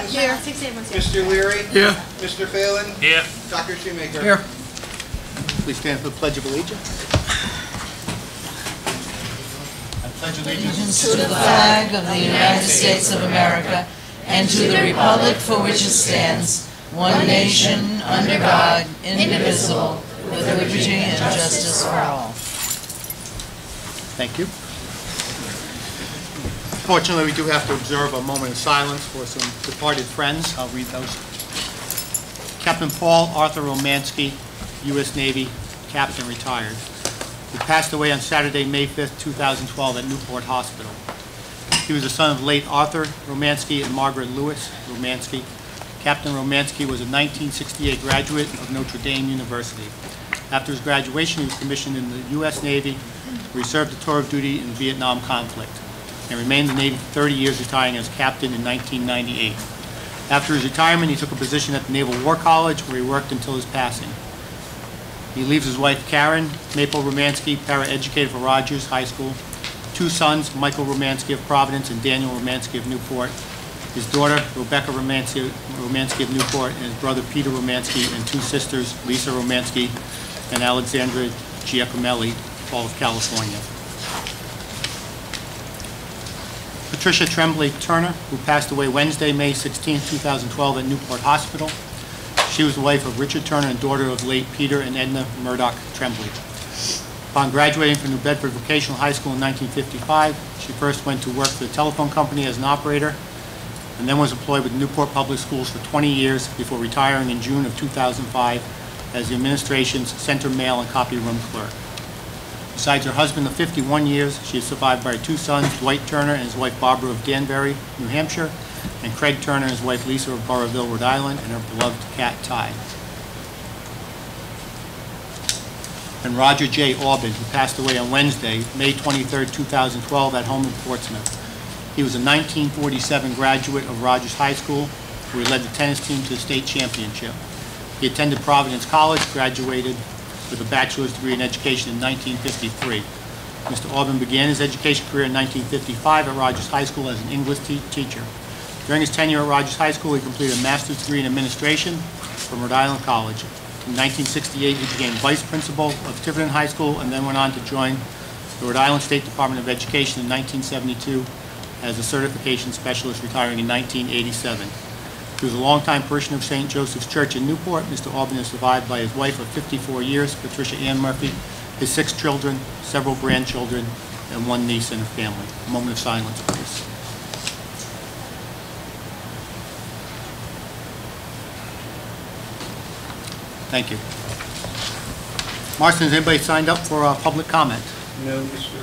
Here. Mr. Leary? Here. Mr. Phelan? Here. Dr. Shoemaker? Here. Please stand for the Pledge of Allegiance. I pledge allegiance To the flag of the United States of America and to the republic for which it stands, one nation, under God, indivisible, with liberty and justice for all. Thank you. Fortunately, we do have to observe a moment of silence for some departed friends. I'll read those. Captain Paul Arthur Romansky, U.S. Navy, Captain, retired. He passed away on Saturday, May 5th, 2012 at Newport Hospital. He was the son of late Arthur Romansky and Margaret Lewis Romansky. Captain Romansky was a 1968 graduate of Notre Dame University. After his graduation, he was commissioned in the U.S. Navy, where he served a tour of duty in the Vietnam conflict, and remained in the Navy for 30 years, retiring as captain in 1998. After his retirement, he took a position at the Naval War College, where he worked until his passing. He leaves his wife, Karen Maple Romansky, paraeducator for Rogers High School, two sons, Michael Romansky of Providence and Daniel Romansky of Newport, his daughter, Rebecca Romansky of Newport, and his brother, Peter Romansky, and two sisters, Lisa Romansky and Alexandra Giacomelli, all of California. Patricia Tremblay Turner, who passed away Wednesday, May 16, 2012 at Newport Hospital. She was the wife of Richard Turner and daughter of late Peter and Edna Murdoch Tremblay. Upon graduating from New Bedford Vocational High School in 1955, she first went to work for the telephone company as an operator, and then was employed with Newport Public Schools for 20 years before retiring in June of 2005 as the administration's center mail and copy room clerk. Besides her husband of 51 years, she is survived by her two sons, Dwight Turner and his wife Barbara of Danbury, New Hampshire, and Craig Turner and his wife Lisa of Burrillville, Rhode Island, and her beloved cat Ty. And Roger J. Aubin, who passed away on Wednesday, May 23, 2012, at home in Portsmouth. He was a 1947 graduate of Rogers High School, where he led the tennis team to the state championship. He attended Providence College, graduated with a bachelor's degree in education in 1953. Mr. Aubin began his education career in 1955 at Rogers High School as an English teacher. During his tenure at Rogers High School, he completed a master's degree in administration from Rhode Island College. In 1968, he became vice principal of Tiverton High School and then went on to join the Rhode Island State Department of Education in 1972 as a certification specialist, retiring in 1987. He was a longtime parishioner of St. Joseph's Church in Newport. Mr. Aubin is survived by his wife of 54 years, Patricia Ann Murphy, his 6 children, several grandchildren, and 1 niece in her family. A moment of silence, please. Thank you. Marston, has anybody signed up for public comment? No, Mr.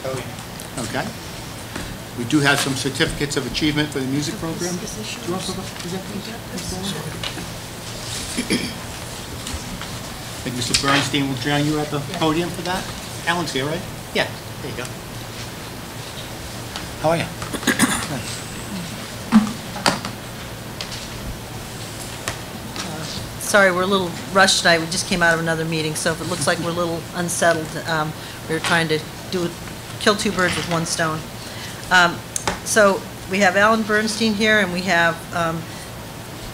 Kelly. Okay. We do have some certificates of achievement for the music program. Do you want to present these? I think Mr. Bernstein will join you at the podium for that. Alan's here, right? Yeah, there you go. How are you? Sorry, we're a little rushed tonight. We just came out of another meeting, so if it looks like we're a little unsettled, we're trying to kill 2 birds with 1 stone. So we have Alan Bernstein here, and we have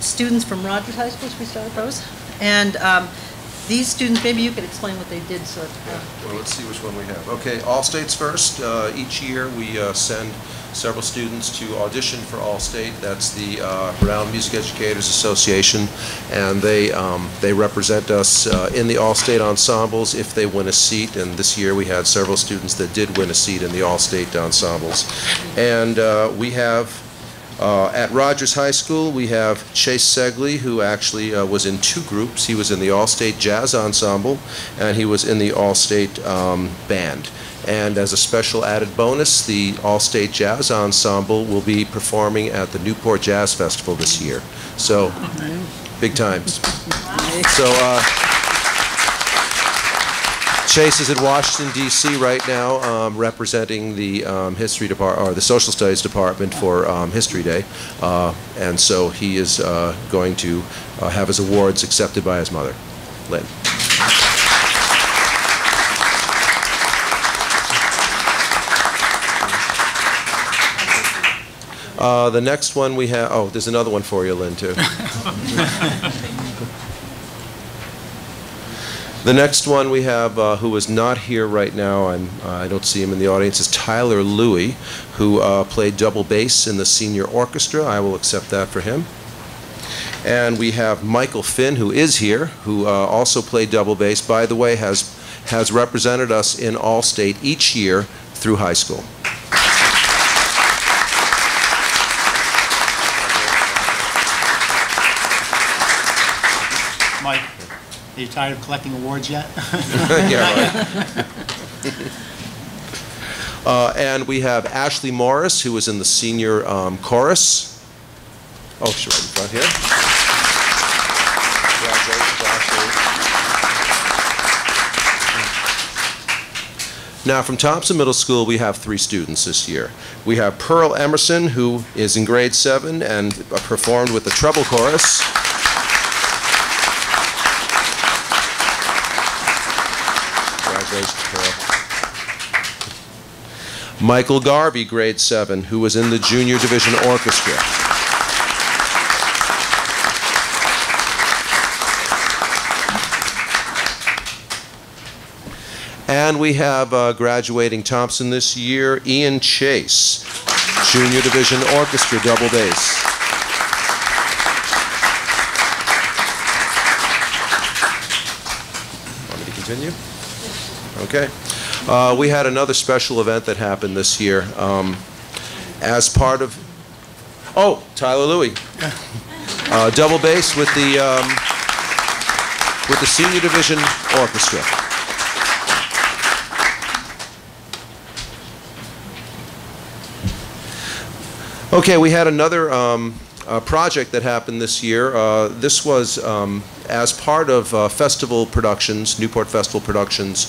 students from Rogers High School. Should we start with those? And these students, maybe you could explain what they did. So, well, let's see which one we have. Okay, All States first. Each year we send several students to audition for All State. That's the Rhode Island Music Educators Association, and they represent us in the All State ensembles if they win a seat. And this year we had several students that did win a seat in the All State ensembles. And we have at Rogers High School, we have Chase Segley, who actually was in 2 groups. He was in the All-State Jazz Ensemble, and he was in the All-State Band. And as a special added bonus, the All-State Jazz Ensemble will be performing at the Newport Jazz Festival this year. So, big times. So, Chase is in Washington, D.C. right now, representing the history department, or the Social Studies Department for History Day, and so he is going to have his awards accepted by his mother, Lynn. The next one we have, oh, there's another one for you, Lynn, too. The next one we have, who is not here right now, and I don't see him in the audience, is Tyler Louie, who played double bass in the senior orchestra. I will accept that for him. And we have Michael Finn, who is here, who also played double bass. By the way, has represented us in All-State each year through high school. Mike, are you tired of collecting awards yet? Yeah, right. And we have Ashley Morris, who is in the senior chorus. Oh, she's right in front here. Congratulations, Ashley. Now, from Thompson Middle School, we have 3 students this year. We have Pearl Emerson, who is in grade 7 and performed with the treble chorus. Congratulations, Pearl. Michael Garvey, grade 7, who was in the junior division orchestra. And we have graduating Thompson this year, Ian Chase, junior division orchestra double bass. Want me to continue? Okay. We had another special event that happened this year as part of, oh, Tyler Louie, double bass with the senior division orchestra. Okay, we had another project that happened this year. This was as part of Festival Productions, Newport Festival Productions.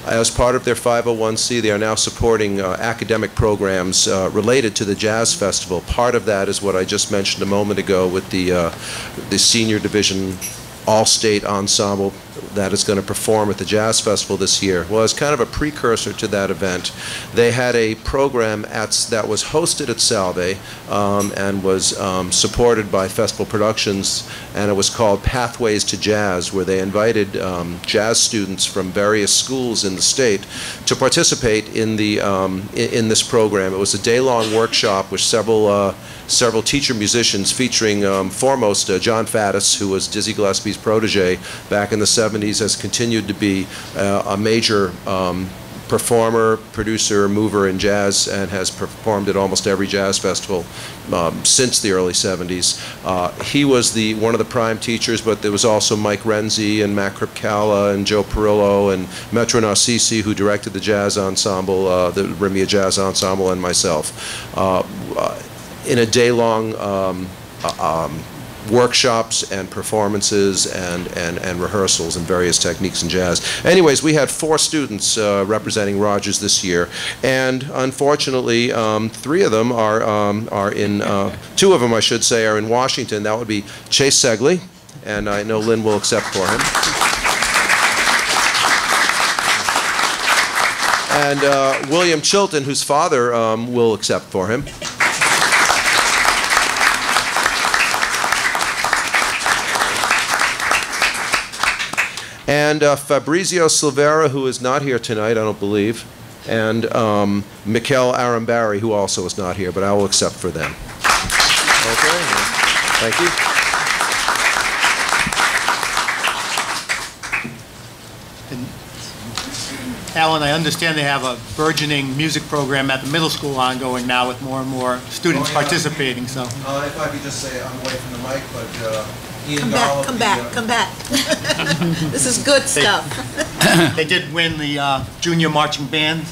As part of their 501c, they are now supporting academic programs related to the Jazz Festival. Part of that is what I just mentioned a moment ago with the senior division all-state ensemble that is going to perform at the Jazz Festival this year. Well, as kind of a precursor to that event, they had a program that was hosted at Salve and was supported by Festival Productions, and it was called Pathways to Jazz, where they invited jazz students from various schools in the state to participate in in this program. It was a day-long workshop with several teacher musicians featuring foremost John Faddis, who was Dizzy Gillespie's protege back in the 70s, has continued to be a major performer, producer, mover in jazz, and has performed at almost every jazz festival since the early 70s. He was one of the prime teachers, but there was also Mike Renzi and Matt Kripkala and Joe Perillo and Metro Narcisi, who directed the jazz ensemble, the Rimia Jazz Ensemble, and myself. In a day-long workshops and performances and rehearsals and various techniques in jazz. Anyways, we had 4 students representing Rogers this year, and unfortunately, 3 of them are in, 2 of them, I should say, are in Washington. That would be Chase Segley, and I know Lynn will accept for him. And William Chilton, whose father will accept for him. And Fabrizio Silvera, who is not here tonight, I don't believe, and Mikel Arambari, who also is not here, but I will accept for them. Okay, thank you. And Alan, I understand they have a burgeoning music program at the middle school ongoing now with more and more students participating. So, if I could just say, I'm away from the mic, but Ian Come back. This is good stuff. they did win the junior marching band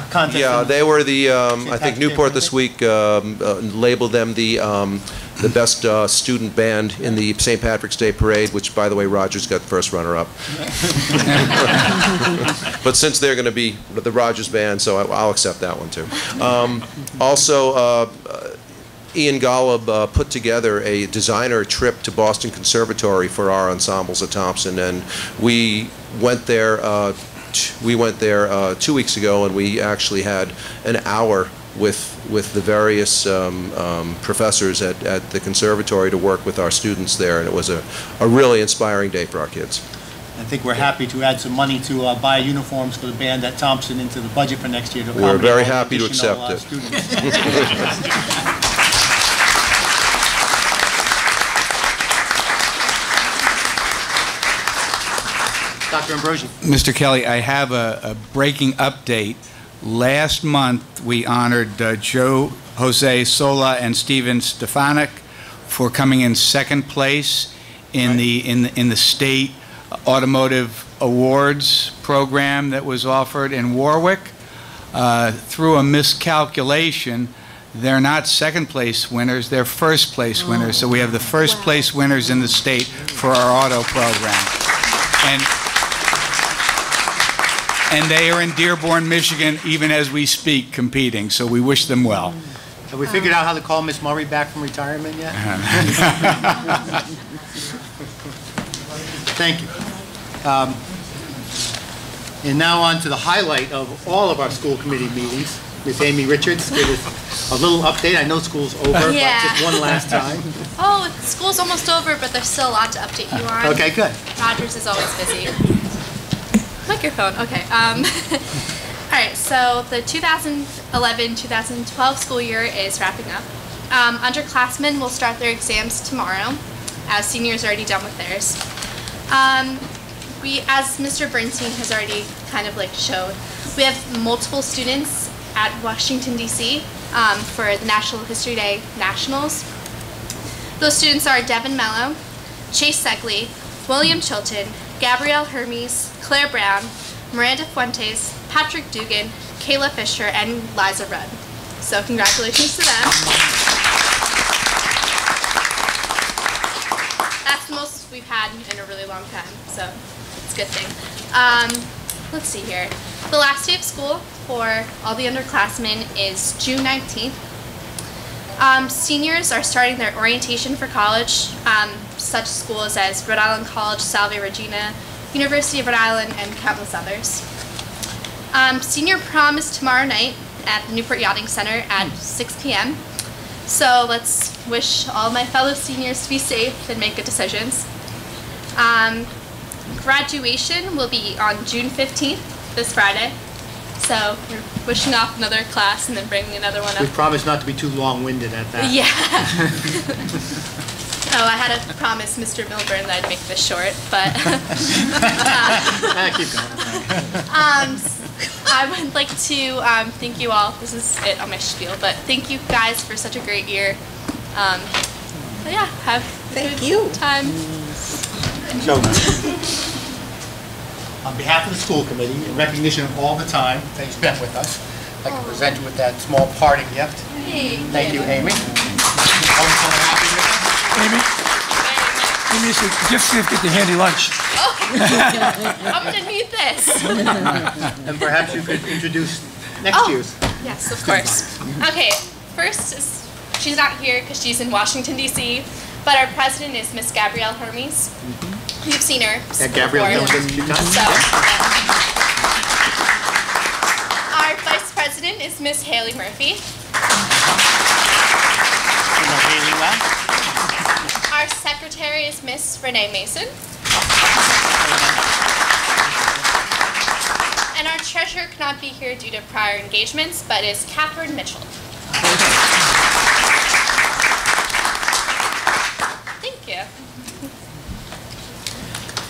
contest. Yeah, they were the, I think Newport this week labeled them the best student band in the St. Patrick's Day Parade, which, by the way, Rogers got first runner-up. But since they're going to be the Rogers band, so I'll accept that one, too. Also, Ian Golub put together a designer trip to Boston Conservatory for our ensembles at Thompson, and we went there 2 weeks ago, and we actually had an hour with the various professors at the conservatory to work with our students there, and it was a really inspiring day for our kids. I think we're happy to add some money to buy uniforms for the band at Thompson into the budget for next year. To We're very accommodate all the happy to additional, accept it. students. Dr. Ambrosi. Mr. Kelly, I have a breaking update. Last month, we honored Joe Jose Sola and Steven Stefanik for coming in second place in the state automotive awards program that was offered in Warwick. Through a miscalculation, they're not second place winners, they're first place winners. So we have the first place winners in the state for our auto program. And they are in Dearborn, Michigan, even as we speak, competing. So we wish them well. Have we figured out how to call Miss Murray back from retirement yet? Thank you. And now on to the highlight of all of our school committee meetings. Ms. Amy Richards, give us a little update. I know school's over, Yeah. but just one last time. Oh, school's almost over, but there's still a lot to update you on. Okay, good. Rogers is always busy. Microphone, okay. All right, so the 2011-2012 school year is wrapping up. Underclassmen will start their exams tomorrow, as seniors are already done with theirs. As Mr. Bernstein has already kind of showed, we have multiple students at Washington, D.C. For the National History Day Nationals. Those students are Devin Mello, Chase Segley, William Chilton, Gabrielle Hermes, Claire Brown, Miranda Fuentes, Patrick Dugan, Kayla Fisher, and Liza Rudd. So congratulations to them. That's the most we've had in a really long time, so it's a good thing. Let's see here. The last day of school for all the underclassmen is June 19th. Seniors are starting their orientation for college, such schools as Rhode Island College, Salve Regina, University of Rhode Island, and countless others. Senior prom is tomorrow night at the Newport Yachting Center at 6 p.m. So let's wish all my fellow seniors to be safe and make good decisions. Graduation will be on June 15th, this Friday. So we're wishing off another class and then bringing another one up. We promise not to be too long-winded at that. Yeah. Oh, I had to promise Mr. Milburn that I'd make this short, but Keep going. I would like to thank you all. This is it on my spiel, but thank you guys for such a great year. But yeah, have a good time. So, on behalf of the school committee, in recognition of all the time that you spent with us, I'd like to present you with that small parting gift. Hey. Thank you, Amy. Always so happy with us. Amy, it's a gift certificate to Handy Lunch. Oh, I'm gonna need this. And perhaps you could introduce next year's. Yes, of course. Okay, first, she's not here because she's in Washington, D.C., but our president is Miss Gabrielle Hermes. You've seen her Yeah, Gabrielle before. knows a few times. So, our vice president is Miss Haley Murphy. You know Haley well. Our secretary is Miss Renee Mason. And our treasurer could not be here due to prior engagements, but is Catherine Mitchell. Thank you.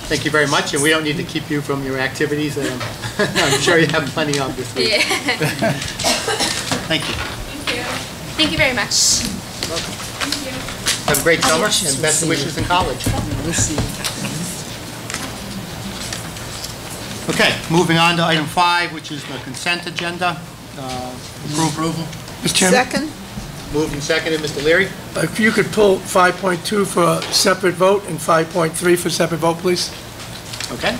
Thank you very much, and we don't need to keep you from your activities that I'm sure you have plenty of this week. Yeah. Thank you. Thank you. Thank you very much. Welcome. Thank you. Have a great summer and best wishes in college. Okay, moving on to item 5, which is the consent agenda. Approval. Mr. Chairman, Second? Moved and seconded, Mr. Leary. if you could pull 5.2 for a separate vote and 5.3 for separate vote, please. Okay.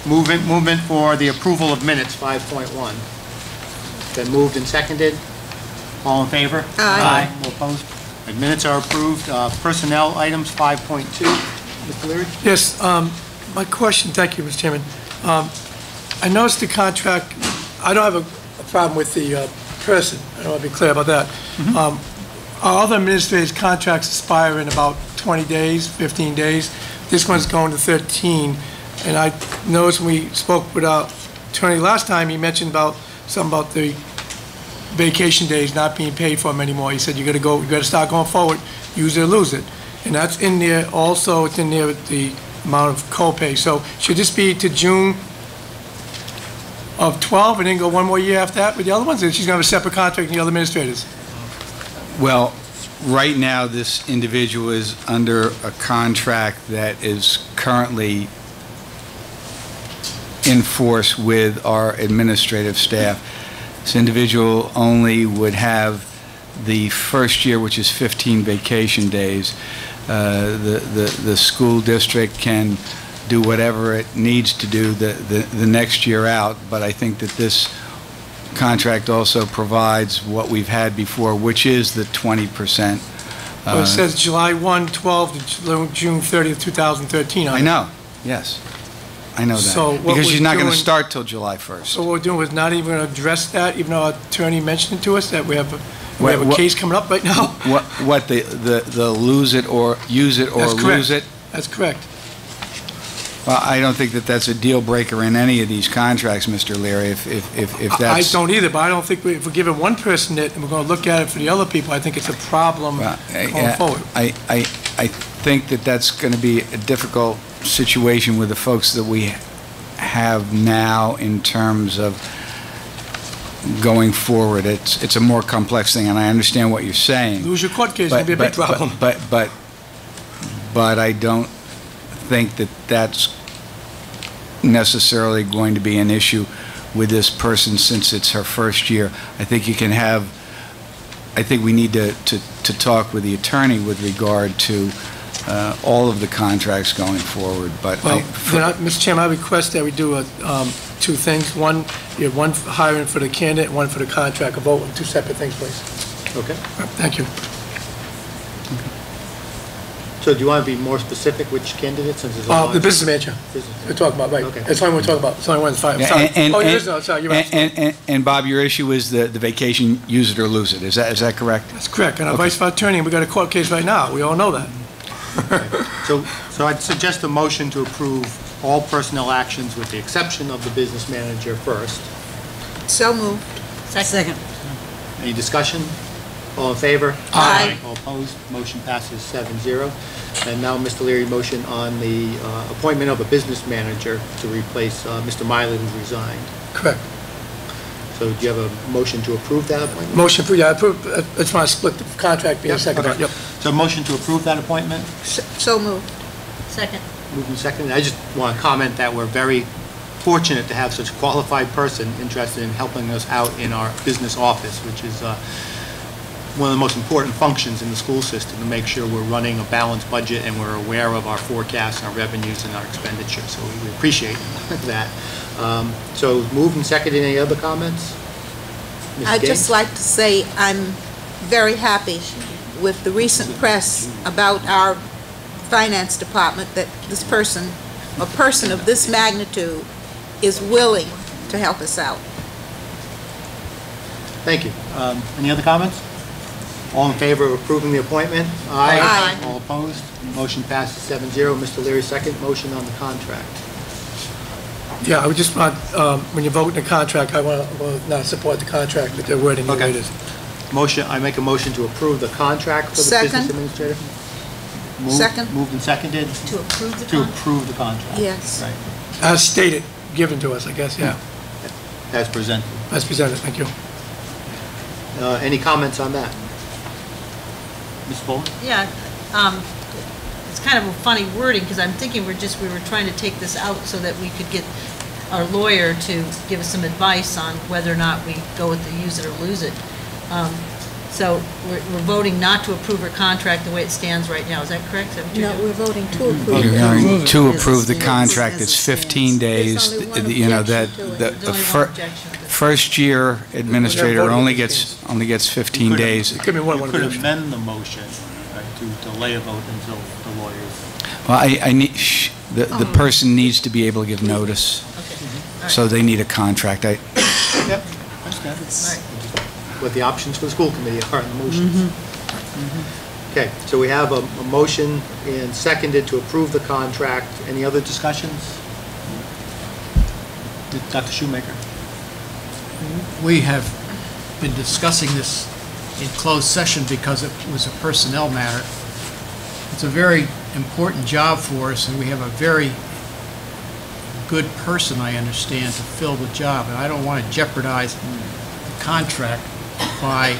Movement for the approval of minutes, 5.1. Been moved and seconded. All in favor? Aye. All opposed? The minutes are approved. Personnel items, 5.2. Mr. Leary? Yes, my question, thank you, Mr. Chairman. I noticed the contract, I don't have a problem with the person. I want to be clear about that. Our other administrators' contracts expire in about 20 days, 15 days. This one's going to 13. And I noticed when we spoke with our attorney last time, he mentioned about something about the vacation days not being paid for them anymore. He said you got to start going forward, use it or lose it. And that's in there also, it's in there with the amount of co-pay. So should this be to June of 12 and then go one more year after that with the other ones? And she's going to have a separate contract with the other administrators? Well, right now, this individual is under a contract that is currently in force with our administrative staff. This individual only would have the first year, which is 15 vacation days. The school district can do whatever it needs to do the next year out, but I think that this contract also provides what we've had before, which is the 20%. Well, it says July 1, 12 to June 30th, 2013. I know, yes. I know that. So what because we're she's not going to doing- start till July 1st. So what we're doing is not even going to address that, even though our attorney mentioned it to us, that we have a What- case coming up right now? What the lose it or use it or That's correct. lose it? That's correct. Well, I don't think that that's a deal breaker in any of these contracts, Mr. Leary, if I that's... don't either, but I don't think if we're giving one person it and we're going to look at it for the other people, I think it's a problem Well, going forward. I think that that's going to be a difficult situation with the folks that we have now in terms of going forward. It's a more complex thing, and I understand what you're saying. Lose your court case, it's going to be a big problem. But I don't think that that's necessarily going to be an issue with this person since it's her first year. I think you can have, I think we need to talk with the attorney with regard to all of the contracts going forward, but Well, Mr. Chairman, I request that we do two things. One, you have one hiring for the candidate, and one for the contract, a vote on two separate things, please. Okay. All right, thank you. So do you want to be more specific which candidate, since there's a lot? The business manager, we're talking about, right. Okay. That's the only one we're talking about. It's the only one that's five. Yeah, Sorry. and- Oh, and- there is no, sorry, you're right. And Bob, your issue is the vacation, use it or lose it. Is that correct? That's correct. And our vice attorney, we got a court case right now. We all know that. So I'd suggest a motion to approve all personnel actions with the exception of the business manager first. So moved. Second. Any discussion? All in favor? Aye. All opposed? Motion passes 7-0. And now, Mr. Leary, motion on the appointment of a business manager to replace Mr. Miley, who resigned. Correct. So do you have a motion to approve that appointment? Motion for, yeah, I approve, I just want to split the contract, be a second. Okay. Yep. So a motion to approve that appointment? So moved. Second. Moved and seconded. I just want to comment that we're very fortunate to have such a qualified person interested in helping us out in our business office, which is one of the most important functions in the school system, to make sure we're running a balanced budget and we're aware of our forecasts, our revenues, and our expenditures. So we appreciate that. So moved and seconded. Any other comments? Ms. I'd Gaines? just like to say I'm very happy with the recent press about our finance department, that this person, a person of this magnitude, is willing to help us out. Thank you. Any other comments? All in favor of approving the appointment? Aye. All opposed? Motion passes 7-0. Mr. Leary, second motion on the contract. Yeah, I would just want, when you vote in the contract, I want to not support the contract, but the wording the way it is. Motion, I make a motion to approve the contract for the Second. business administrator. Second. Moved and seconded To approve the to contract? approve the contract. Yes. Right, As stated, given to us, I guess, yeah. as presented. As presented, thank you. Any comments on that? Ms. Bowman? Yeah, it's kind of a funny wording, because I'm thinking we were trying to take this out so that we could get our lawyer to give us some advice on whether or not we go with the use it or lose it. So we're voting not to approve her contract the way it stands right now, is that correct? Is that what you're No, doing? we're voting to approve. You're going to approve the Yes, contract, as it's it stands. 15 days, There's only one you know, that, objection to it. the There's only one objection. first year administrator voting only against. gets 15 days. It could be one You could motion. amend the motion to delay a vote until the lawyers. Well, I need, the person needs to be able to give notice, Okay, all right. so they need a contract. Yep, understand. All right. what the options for the school committee are in the motions. Okay, so we have a motion and seconded to approve the contract. Any other discussions? Dr. Shoemaker? We have been discussing this in closed session because it was a personnel matter. It's a very important job for us, and we have a very good person, I understand, to fill the job, and I don't want to jeopardize the contract by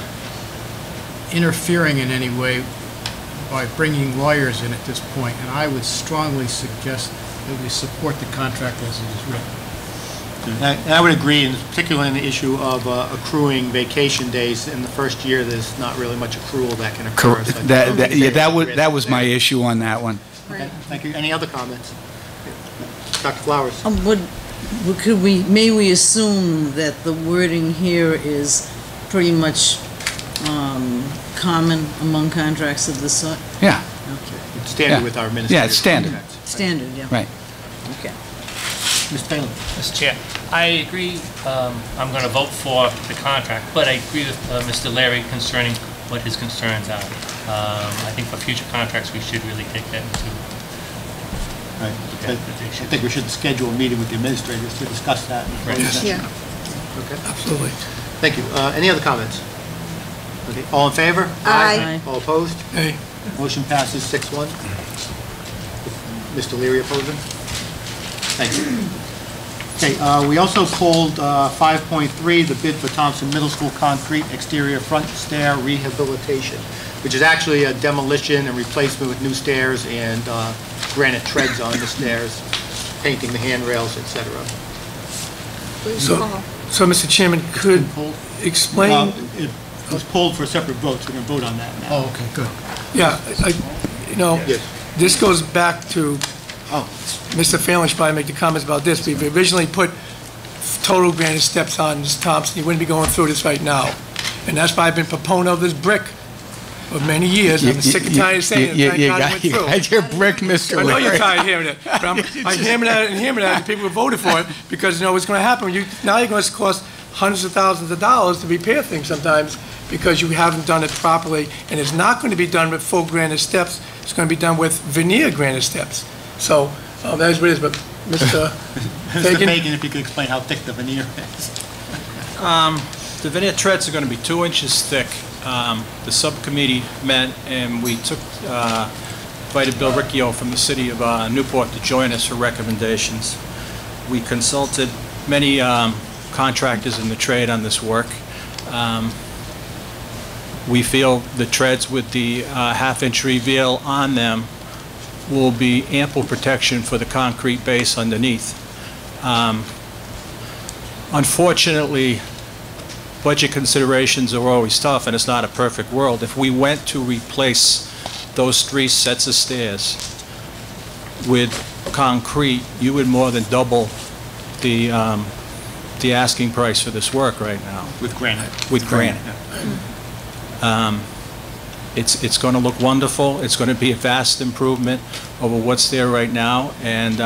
interfering in any way by bringing lawyers in at this point, and I would strongly suggest that we support the contract as it is written. And I would agree, and particularly in the issue of accruing vacation days. In the first year, there's not really much accrual that can occur. So That was my issue on that one. Okay, thank you. Any other comments? Dr. Flowers? May we assume that the wording here is pretty much common among contracts of this sort? Yeah. Okay. It's standard with our administrators. Yeah, it's standard. Standard, yeah. Right. Okay. Mr. Taylor? Mr. Chair, I agree, I'm going to vote for the contract, but I agree with Mr. Larry concerning what his concerns are. I think for future contracts, we should really take that into Right. I think we should schedule a meeting with the administrators to discuss that. Yeah. Okay. Absolutely. Thank you. Any other comments? Okay. All in favor? Aye. All opposed? Hey, Motion passes 6-1. Mr. Leary opposing? Thank you. Okay, we also pulled 5.3, the bid for Thompson Middle School concrete exterior front stair rehabilitation, which is actually a demolition and replacement with new stairs and granite treads on the stairs, painting the handrails, etc. Please So- call. so, Mr. Chairman, could explain, It was pulled for separate votes. We're going to vote on that now. Oh, okay, good. yeah, Yes. this goes back to, Oh, Mr. Phelan should probably make the comments about this. We've originally put total granite steps on Mr. Thompson. He wouldn't be going through this right now. And that's why I've been proponent of this brick for many years. I'm sick and tired of saying it. Thank God it went You through. got your brick, Mr. I know you're Larry. tired of hearing it, but I'm hammering at it and hammering at it, and people have voted for it, because you know what's going to happen. Now you're going to cost hundreds of thousands of dollars to repair things sometimes because you haven't done it properly, and it's not going to be done with full granite steps. It's going to be done with veneer granite steps. So that is what it is, but Mr. Mr. Fagan? Fagan, if you could explain how thick the veneer is. The veneer treads are going to be 2 inches thick. The subcommittee met and we invited Bill Riccio from the city of Newport to join us for recommendations. We consulted many contractors in the trade on this work. We feel the treads with the half-inch reveal on them will be ample protection for the concrete base underneath. Unfortunately, budget considerations are always tough, and it's not a perfect world. If we went to replace those 3 sets of stairs with concrete, you would more than double the asking price for this work right now. With granite. With granite. It's going to look wonderful. It's going to be a vast improvement over what's there right now, and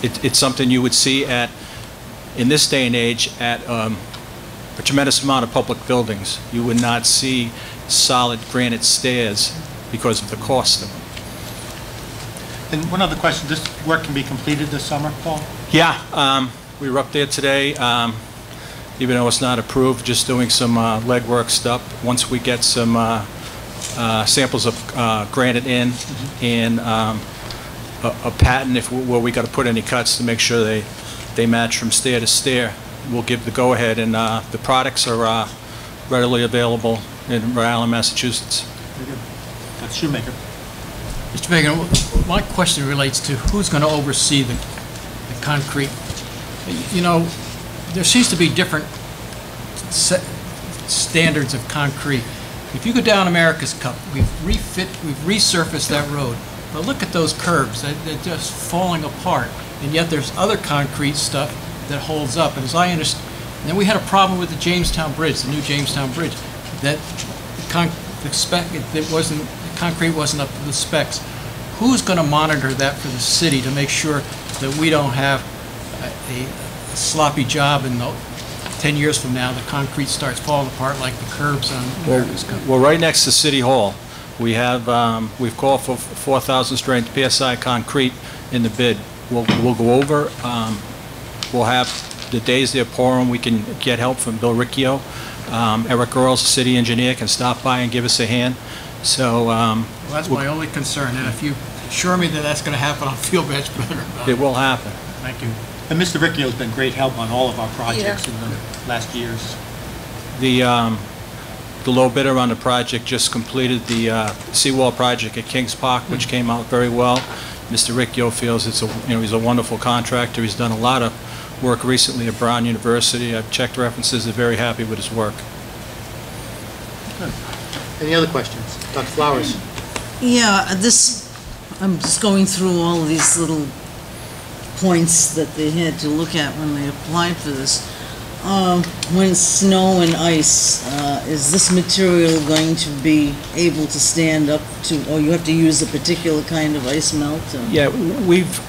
it's something you would see in this day and age at a tremendous amount of public buildings. You would not see solid granite stairs because of the cost of them. And one other question, this work can be completed this summer, Paul? Yeah, we were up there today, even though it's not approved, just doing some legwork stuff. Once we get some samples of granite in and a pattern where we got to put any cuts to make sure they match from stair to stair, we'll give the go-ahead, and the products are readily available in Rhode Island, Massachusetts. Very good. Dr. Shoemaker. Mr. Fagan, my question relates to who's going to oversee the concrete. You know, there seems to be different standards of concrete. If you go down America's Cup, we've resurfaced that road, but look at those curbs. They're just falling apart, and yet there's other concrete stuff that holds up. And as I understand, then we had a problem with the Jamestown Bridge, the new Jamestown Bridge, that the concrete wasn't up to the specs. Who's going to monitor that for the city to make sure that we don't have a sloppy job in 10 years from now, the concrete starts falling apart like the curbs on America's Cup? Well, right next to City Hall, we have, we've called for 4,000 strength PSI concrete in the bid. We'll go over, we'll have the days they're pouring, we can get help from Bill Riccio. Eric Earls, the city engineer, can stop by and give us a hand. So, Well, that's my only concern, and if you assure me that that's going to happen, I'll feel much better about it. it will happen. Thank you. And Mr. Ricchio's been great help on all of our projects in the last years. The low bidder on the project just completed the seawall project at Kings Park, which came out very well. Mr. Riccio feels it's a, he's a wonderful contractor. He's done a lot of work recently at Brown University. I've checked references. They're very happy with his work. Good. Any other questions? Dr. Flowers? Yeah, I'm just going through all of these little points that they had to look at when they applied for this. When it's snow and ice, is this material going to be able to stand up to, or you have to use a particular kind of ice melt? Yeah, we've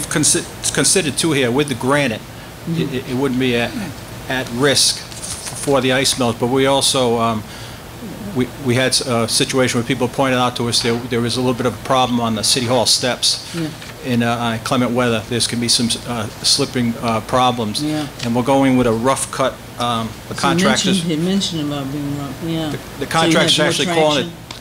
considered too here with the granite. It wouldn't be at risk for the ice melt, but we also we had a situation where people pointed out to us there was a little bit of a problem on the City Hall steps. Yeah. In inclement weather, there's can be some slipping problems, and we're going with a rough cut. The contractors. You mentioned about being rough, yeah. The contractors are actually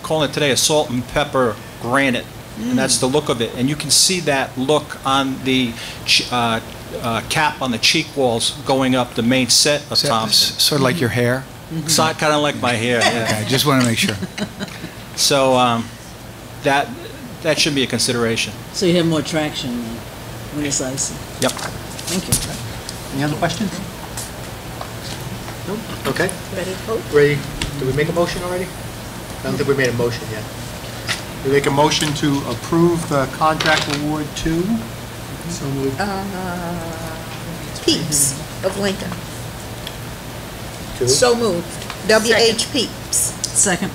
calling it today a salt and pepper granite, and that's the look of it. And you can see that look on the cap on the cheek walls going up the main set of Thompson. Sort of like your hair? Kind of like my hair. Yeah. Okay, just want to make sure. So that should be a consideration. So you have more traction when it's icy. Yep. Thank you. Any other questions? Nope. Okay. Ready to vote? Ready? Did we make a motion already? I don't think we made a motion yet. We make a motion to approve the contract award to? So moved. Peeps of Lincoln. To? So moved. W.H. Peeps. Second.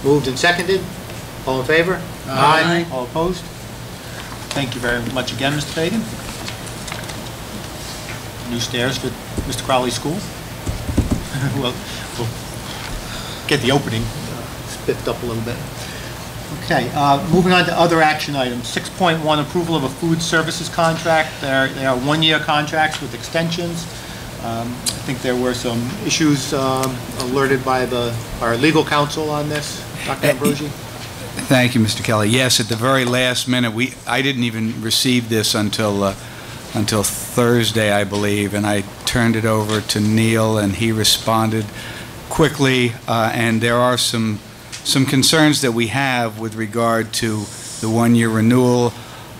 Moved and seconded. All in favor? Aye. All opposed? Thank you very much again, Mr. Fagan. New stairs for Mr. Crowley's school. We'll get the opening spiffed up a little bit. Okay, moving on to other action items. 6.1, approval of a food services contract. They are one-year contracts with extensions. I think there were some issues alerted by our legal counsel on this. Dr. Ambrosi? Thank you, Mr. Kelly. Yes, at the very last minute, I didn't even receive this until Thursday, I believe, and I turned it over to Neil, and he responded quickly. And there are some concerns that we have with regard to the one-year renewal.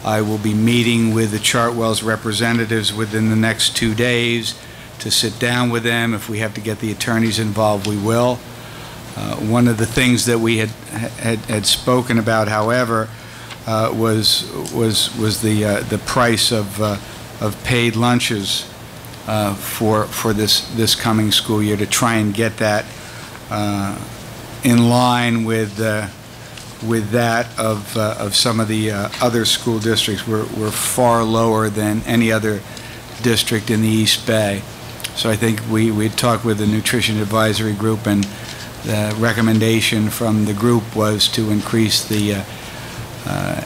I will be meeting with the Chartwell's representatives within the next 2 days to sit down with them. If we have to get the attorneys involved, we will. One of the things that we had spoken about, however, was the price of paid lunches for this coming school year, to try and get that in line with that of some of the other school districts. We're far lower than any other district in the East Bay. So I think we talked with the Nutrition Advisory Group, and the recommendation from the group was to increase the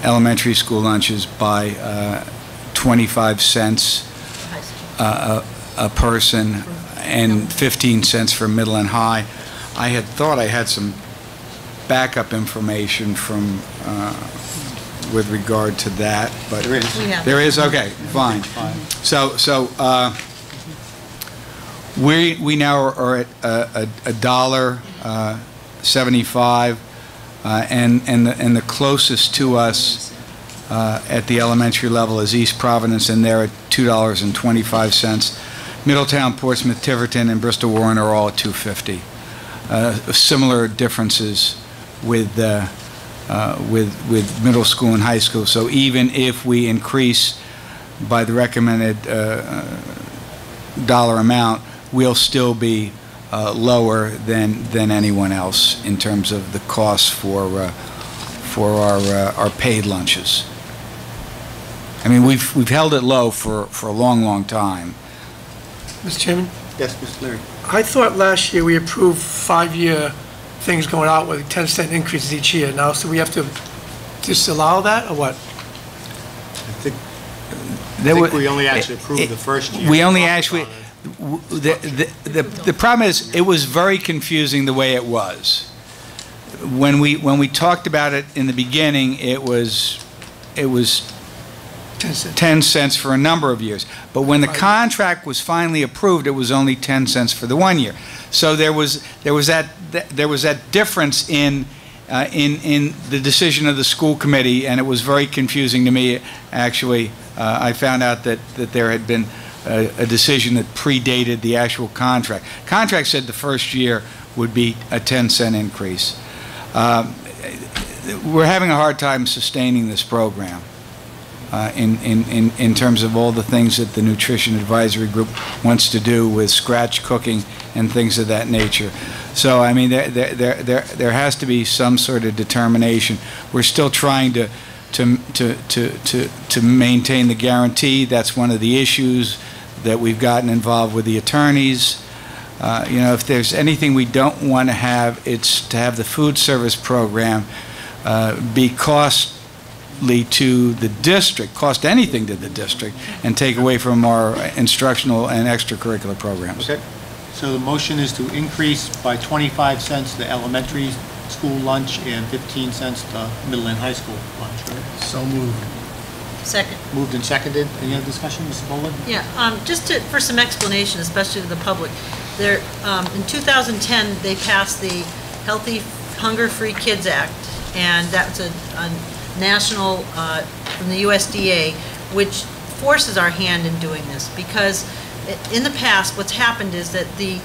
elementary school lunches by 25 cents a person and 15 cents for middle and high. I had thought I had some backup information from with regard to that, but There is. there is? Okay, fine. So we now are at $1.75, and the closest to us at the elementary level is East Providence, and they're at $2.25. Middletown, Portsmouth, Tiverton, and Bristol Warren are all at $2.50. Similar differences with middle school and high school. So even if we increase by the recommended dollar amount, we'll still be lower than anyone else in terms of the costs for our paid lunches. I mean, we've held it low for a long time. Mr. Chairman? Yes, Mr. Leary. I thought last year we approved 5-year things going out with 10% increases each year. Now, so we have to disallow that, or what? I think we only actually approved the first year. We only actually, the problem is, it was very confusing the way it was. When we talked about it in the beginning, it was 10 cents for a number of years. But when the contract was finally approved, it was only 10 cents for the 1 year. So there was that difference in the decision of the school committee, and it was very confusing to me. Actually, I found out that there had been a decision that predated the actual contract. Contract said the first year would be a 10-cent increase. We're having a hard time sustaining this program in terms of all the things that the Nutrition Advisory Group wants to do with scratch cooking and things of that nature. So, I mean, there has to be some sort of determination. We're still trying to maintain the guarantee. That's one of the issues that we've gotten involved with the attorneys. You know, if there's anything we don't want to have, it's to have the food service program be costly to the district, cost anything to the district, and take away from our instructional and extracurricular programs. Okay. So the motion is to increase by 25 cents the elementary school lunch and 15 cents the middle and high school lunch, right? So moved. Second. Moved and seconded. Any other discussion, Mrs. Boland? Yeah, just for some explanation, especially to the public, there, in 2010, they passed the Healthy Hunger-Free Kids Act, and that's a national, from the USDA, which forces our hand in doing this, because in the past, what's happened is that we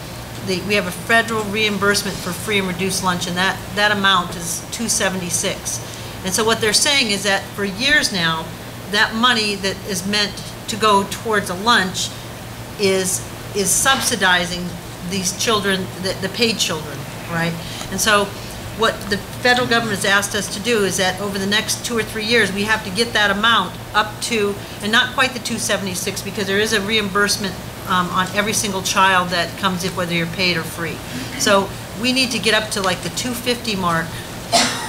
have a federal reimbursement for free and reduced lunch, and that amount is $276. And so what they're saying is that for years now, that money that is meant to go towards a lunch is subsidizing these children, the paid children, right? And so what the federal government has asked us to do is that over the next 2 or 3 years, we have to get that amount up to, and not quite the 276, because there is a reimbursement on every single child that comes in, whether you're paid or free. So we need to get up to like the 250 mark,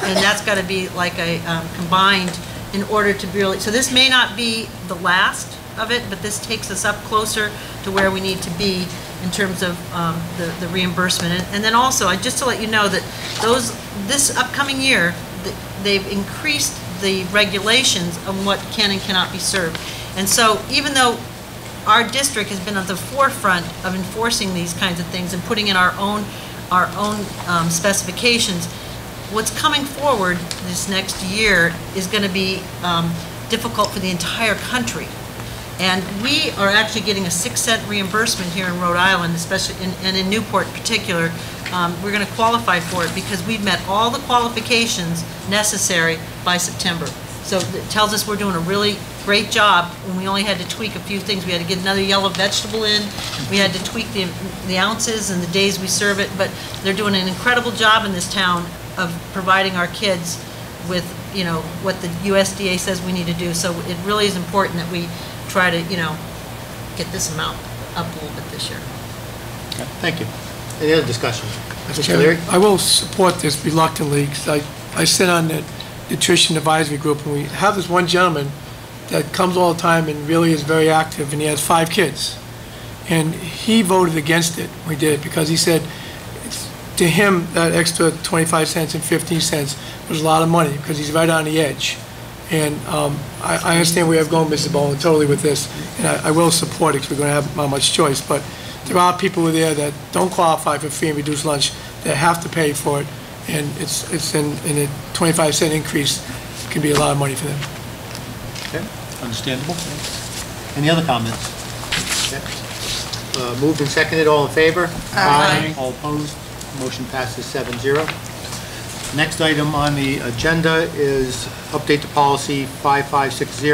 and that's got to be like a combined in order to really, so this may not be the last of it, but this takes us up closer to where we need to be in terms of the reimbursement. And then also, just to let you know that this upcoming year, they've increased the regulations on what can and cannot be served. And so even though our district has been at the forefront of enforcing these kinds of things and putting in our own specifications, what's coming forward this next year is going to be difficult for the entire country. And we are actually getting a 6-cent reimbursement here in Rhode Island, especially and in Newport in particular. We're going to qualify for it because we've met all the qualifications necessary by September. So it tells us we're doing a really great job when we only had to tweak a few things. We had to get another yellow vegetable in. We had to tweak the ounces and the days we serve it. But they're doing an incredible job in this town of providing our kids with, you know, what the USDA says we need to do. So it really is important that we try to, you know, get this amount up a little bit this year. Okay, thank you. Any other discussion? Mr. Leary? I will support this reluctantly, because I sit on the Nutrition Advisory Group, and we have this one gentleman that comes all the time and really is very active, and he has 5 kids. And he voted against it when we did it, because he said, to him, that extra 25 cents and 15 cents was a lot of money, because he's right on the edge. And I understand where you're going, Mrs. Boland, totally with this, and I will support it, because we're going to have not much choice. But there are people there that don't qualify for free and reduced lunch that have to pay for it, and it's in a 25-cent increase can be a lot of money for them. Okay, understandable. Any other comments? Okay. Moved and seconded, all in favor? Aye. All opposed? Motion passes 7-0. Next item on the agenda is update to policy 5560,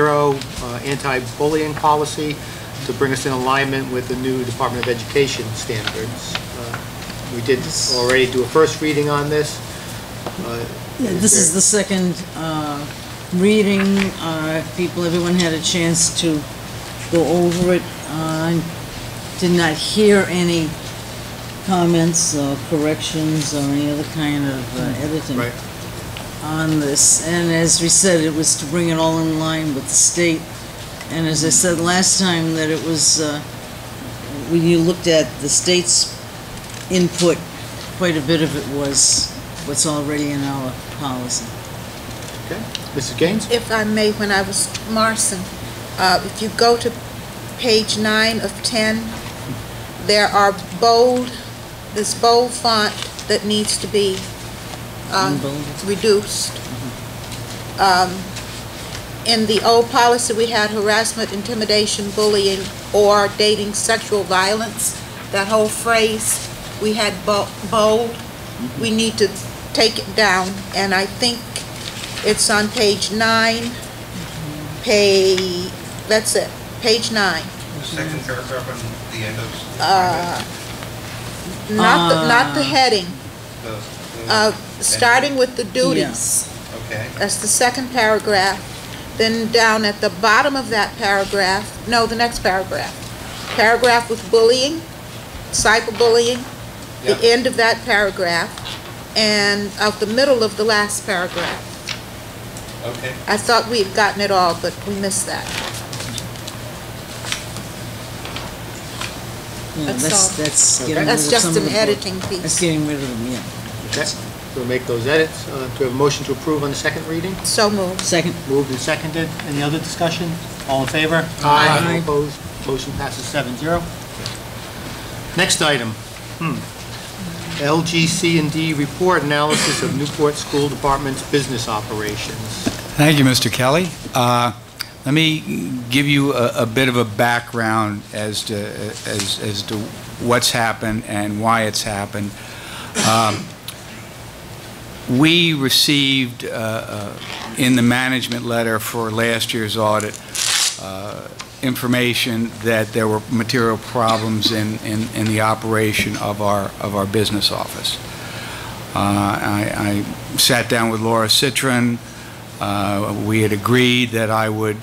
anti-bullying policy, to bring us in alignment with the new Department of Education standards. We did already do a first reading on this. This is the second reading. Everyone had a chance to go over it. did not hear any comments or corrections or any other kind of editing Right. on this. And as we said, it was to bring it all in line with the state. And as I said last time, that it was, when you looked at the state's input, quite a bit of it was what's already in our policy. Okay. Mrs. Gaines? If I may, when I was Marson, if you go to page 9 of 10, there are this bold font that needs to be reduced. In the old policy, we had harassment, intimidation, bullying, or dating sexual violence. That whole phrase, we had bold. We need to take it down, and I think it's on page 9, that's it, page 9. Second paragraph on the end of Not the heading, the starting with the duties. okay. That's the second paragraph. Then down at the bottom of that paragraph, no, the next paragraph. Paragraph with bullying, cyberbullying, the end of that paragraph, and of the middle of the last paragraph. Okay. I thought we had gotten it all, but we missed that. Yeah, That's all. that's getting rid That's of just some an of the- editing That's piece. getting rid of them, yeah. Okay. So we'll make those edits. Do we have a motion to approve on the second reading? So moved. Second. Moved and seconded. Any other discussion? All in favor? Aye. All opposed? Motion passes 7-0. Next item. LGC&D report analysis of Newport School Department's business operations. Thank you, Mr. Kelly. Let me give you a bit of a background as to what's happened and why it's happened. We received in the management letter for last year's audit information that there were material problems in the operation of our business office. I sat down with Laura Citron. We had agreed that I would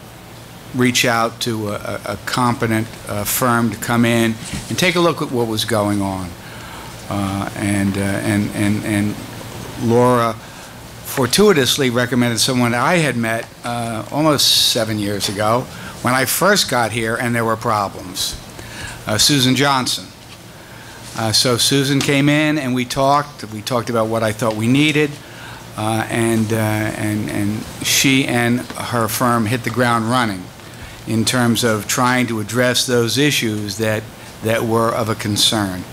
reach out to a competent firm to come in and take a look at what was going on. And Laura fortuitously recommended someone I had met almost 7 years ago when I first got here and there were problems, Susan Johnson. So Susan came in and we talked about what I thought we needed, and she and her firm hit the ground running in terms of trying to address those issues that were of a concern.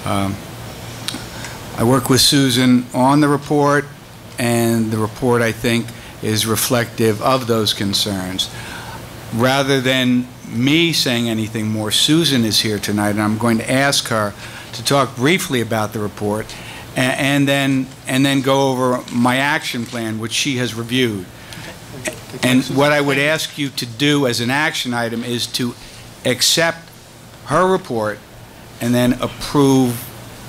I work with Susan on the report, and the report, I think, is reflective of those concerns. Rather than me saying anything more, Susan is here tonight, and I'm going to ask her to talk briefly about the report and then go over my action plan, which she has reviewed. And what I would ask you to do as an action item is to accept her report and then approve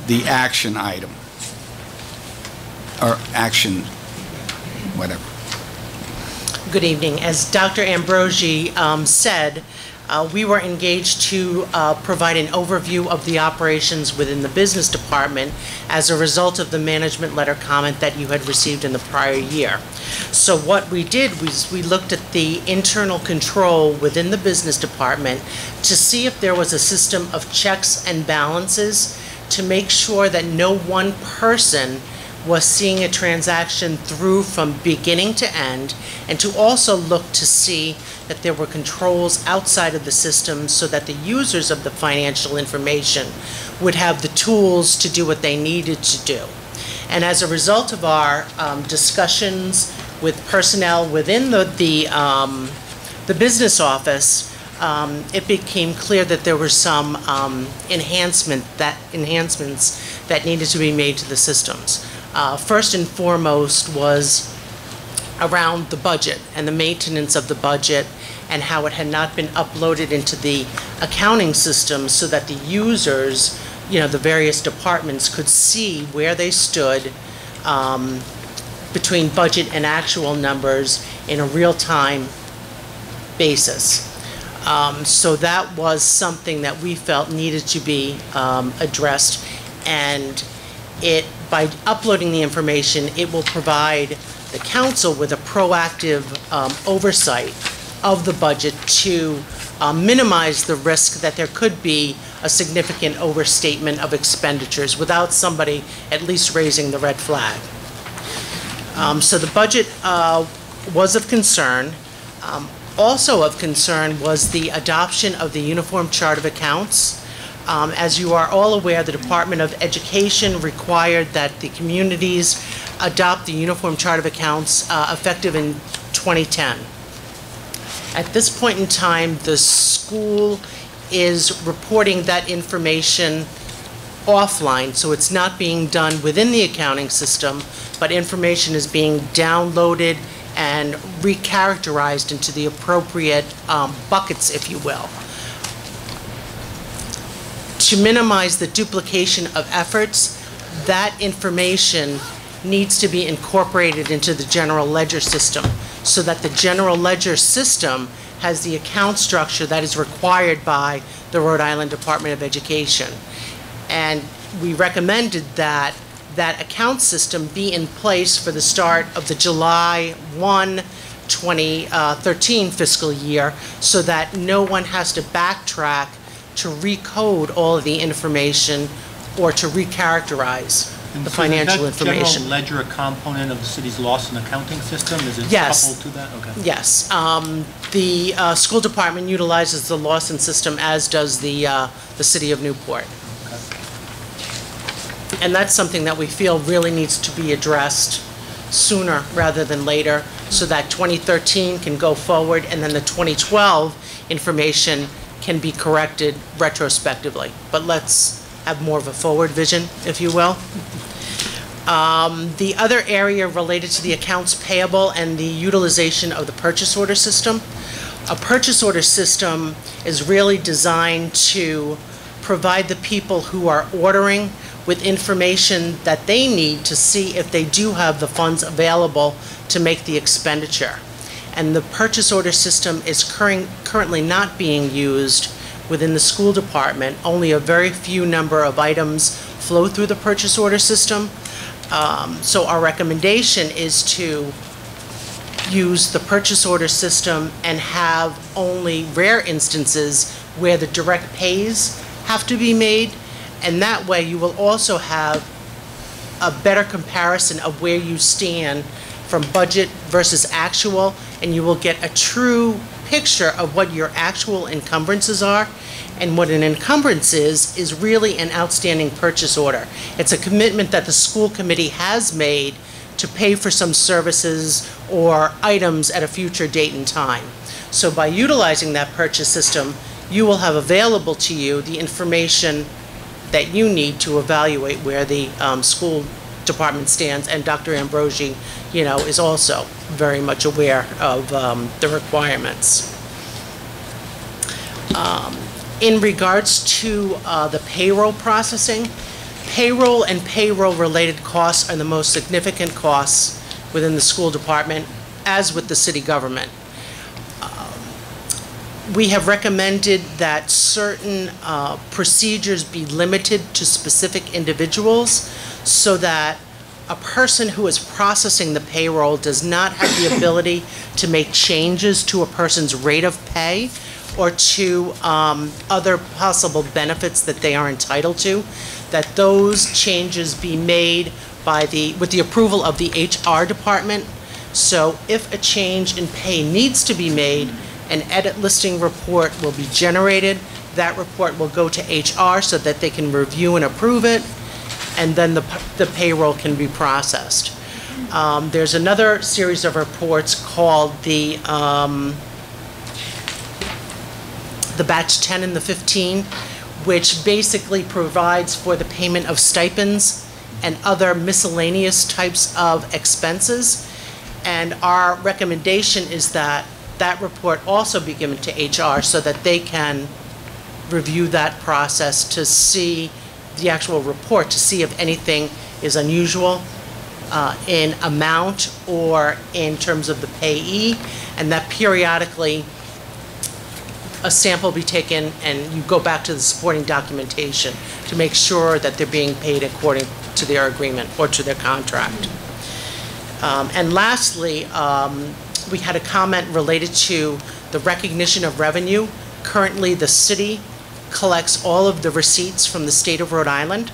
the action item, or action, whatever. Good evening. As Dr. Ambrosi said, we were engaged to provide an overview of the operations within the business department as a result of the management letter comment that you had received in the prior year. So what we did was we looked at the internal control within the business department to see if there was a system of checks and balances to make sure that no one person was seeing a transaction through from beginning to end, and to also look to see that there were controls outside of the system so that the users of the financial information would have the tools to do what they needed to do. And as a result of our discussions with personnel within the business office, it became clear that there were some enhancements that needed to be made to the systems. First and foremost was around the budget and the maintenance of the budget and how it had not been uploaded into the accounting system so that the users, the various departments could see where they stood between budget and actual numbers in a real-time basis. So that was something that we felt needed to be addressed, and by uploading the information, it will provide the council with a proactive oversight of the budget to minimize the risk that there could be a significant overstatement of expenditures without somebody at least raising the red flag. So the budget was of concern. Also of concern was the adoption of the Uniform Chart of Accounts. As you are all aware, the Department of Education required that the communities adopt the Uniform Chart of Accounts effective in 2010. At this point in time, the school is reporting that information offline, so it's not being done within the accounting system, but information is being downloaded and recharacterized into the appropriate buckets, if you will. To minimize the duplication of efforts, that information needs to be incorporated into the general ledger system so that the general ledger system has the account structure that is required by the Rhode Island Department of Education. And we recommended that that account system be in place for the start of the July 1, 2013 fiscal year so that no one has to backtrack to recode all of the information or to recharacterize the financial information. Is that general ledger a component of the city's loss and accounting system? Is it coupled to that? Okay. Yes. The school department utilizes the Lawson system, as does the city of Newport. And that's something that we feel really needs to be addressed sooner rather than later so that 2013 can go forward and then the 2012 information can be corrected retrospectively. But let's have more of a forward vision, if you will. The other area related to the accounts payable and the utilization of the purchase order system. A purchase order system is really designed to provide the people who are ordering with information that they need to see if they do have the funds available to make the expenditure. And the purchase order system is currently not being used within the school department. Only a very few number of items flow through the purchase order system. So our recommendation is to use the purchase order system and have only rare instances where the direct pays have to be made. And that way you will also have a better comparison of where you stand from budget versus actual, and you will get a true picture of what your actual encumbrances are. And what an encumbrance is really an outstanding purchase order. It's a commitment that the school committee has made to pay for some services or items at a future date and time. So by utilizing that purchase system, you will have available to you the information that you need to evaluate where the school department stands, and Dr. Ambrosi, is also very much aware of the requirements. In regards to the payroll processing, payroll and payroll-related costs are the most significant costs within the school department, as with the city government. We have recommended that certain procedures be limited to specific individuals so that a person who is processing the payroll does not have the ability to make changes to a person's rate of pay or to other possible benefits that they are entitled to, that those changes be made with the approval of the HR department. So if a change in pay needs to be made, an edit listing report will be generated. That report will go to HR so that they can review and approve it, and then the payroll can be processed. There's another series of reports called the batch 10 and the 15, which basically provides for the payment of stipends and other miscellaneous types of expenses. And our recommendation is that that report also be given to HR so that they can review that process to see the actual report, to see if anything is unusual in amount or in terms of the payee, and that periodically a sample be taken and you go back to the supporting documentation to make sure that they're being paid according to their agreement or to their contract. And lastly, we had a comment related to the recognition of revenue. Currently, the city collects all of the receipts from the state of Rhode Island,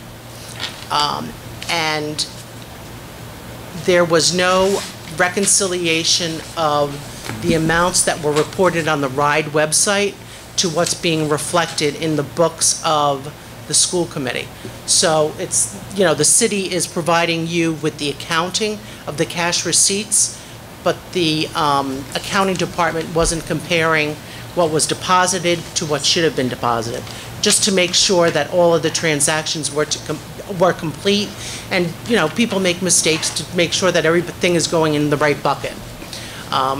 and there was no reconciliation of the amounts that were reported on the RIDE website to what's being reflected in the books of the school committee. So it's, the city is providing you with the accounting of the cash receipts, but the accounting department wasn't comparing what was deposited to what should have been deposited, just to make sure that all of the transactions were complete. And, people make mistakes, to make sure that everything is going in the right bucket.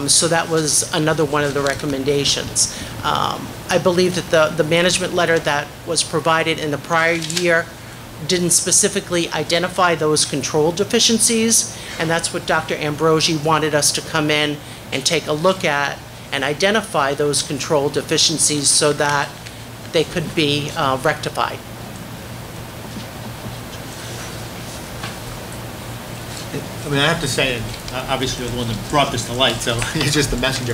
So that was another one of the recommendations. I believe that the management letter that was provided in the prior year didn't specifically identify those control deficiencies, and that's what Dr. Ambrosi wanted us to come in and take a look at and identify those control deficiencies so that they could be rectified. I mean, I have to say, and obviously you're the one that brought this to light, so you're just the messenger,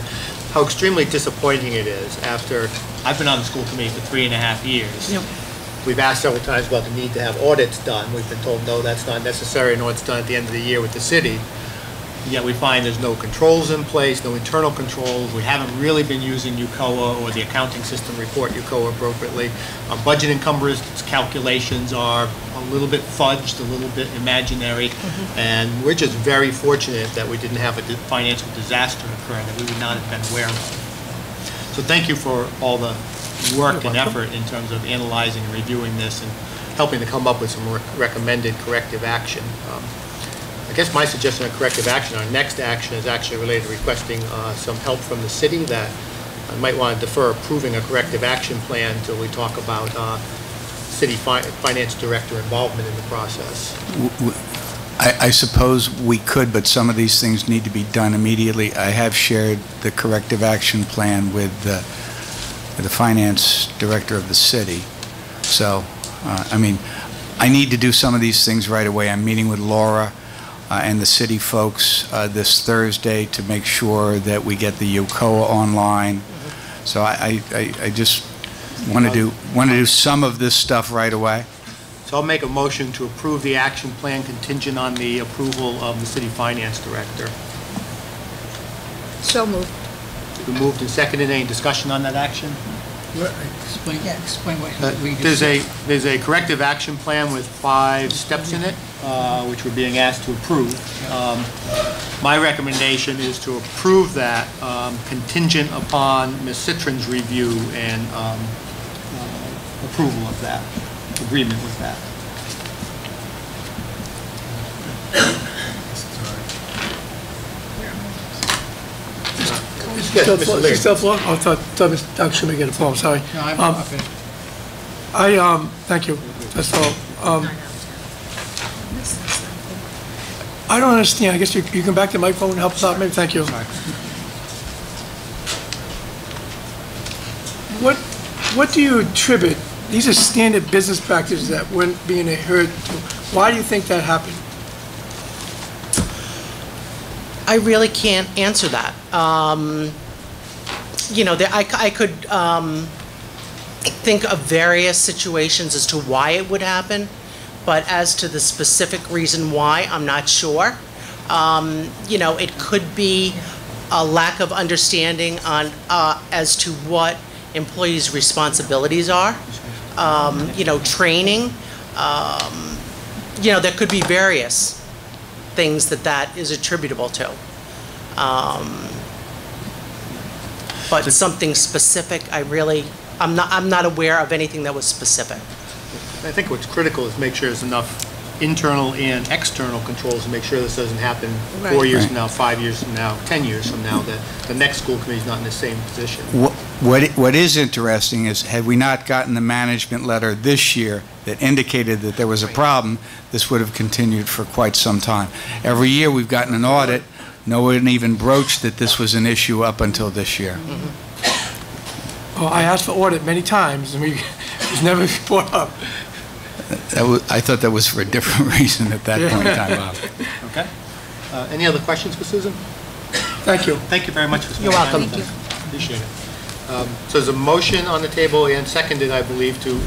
how extremely disappointing it is after, I've been on the school committee for 3.5 years. Yep. We've asked several times about the need to have audits done. We've been told, no, that's not necessary, nor it's done at the end of the year with the city. Yet we find there's no controls in place, no internal controls. We haven't really been using UCOA or the accounting system report UCOA appropriately. Our budget encumbrance calculations are a little bit fudged, a little bit imaginary, and we're just very fortunate that we didn't have a financial disaster occur that we would not have been aware of. So thank you for all the work and effort in terms of analyzing and reviewing this and helping to come up with some recommended corrective action. I guess my suggestion on corrective action, our next action is actually related to requesting some help from the city that I might want to defer approving a corrective action plan until we talk about city finance director involvement in the process. I suppose we could, but some of these things need to be done immediately. I have shared the corrective action plan with the finance director of the city. So, I mean, I need to do some of these things right away. I'm meeting with Laura and the city folks this Thursday to make sure that we get the UCOA online. So I just want to do some of this stuff right away. So I'll make a motion to approve the action plan contingent on the approval of the city finance director. So moved. It's been moved and seconded. Any discussion on that action? Explain what we just There's a corrective action plan with 5 steps in it, which we're being asked to approve. My recommendation is to approve that contingent upon Ms. Citron's review and approval of that, agreement with that. Still floor? I thought Dr. Schmidt get a floor, I'm sorry. No, I'm finished. Thank you, first of all. I don't understand, I guess you come back to the microphone and help us out, maybe, thank you. What do you attribute, these are standard business practices that weren't being adhered to. Why do you think that happened? I really can't answer that. I could think of various situations as to why it would happen, but as to the specific reason why, I'm not sure. It could be a lack of understanding on as to what employees' responsibilities are. Training. There could be various things that is attributable to. But something specific, I'm not aware of anything that was specific. I think what's critical is make sure there's enough internal and external controls to make sure this doesn't happen 4 years from now, 5 years from now, 10 years from now, that the next school committee is not in the same position. What is interesting is, had we not gotten the management letter this year that indicated that there was a problem, this would have continued for quite some time. Every year we've gotten an audit, no one even broached that this was an issue up until this year. Well, I asked for audit many times, and it was never brought up. I thought that was for a different reason at that point in time, Bob. Okay. Any other questions for Susan? Thank you. Thank you very much for spending You're time welcome. with us. Appreciate it. So there's a motion on the table and seconded, I believe, to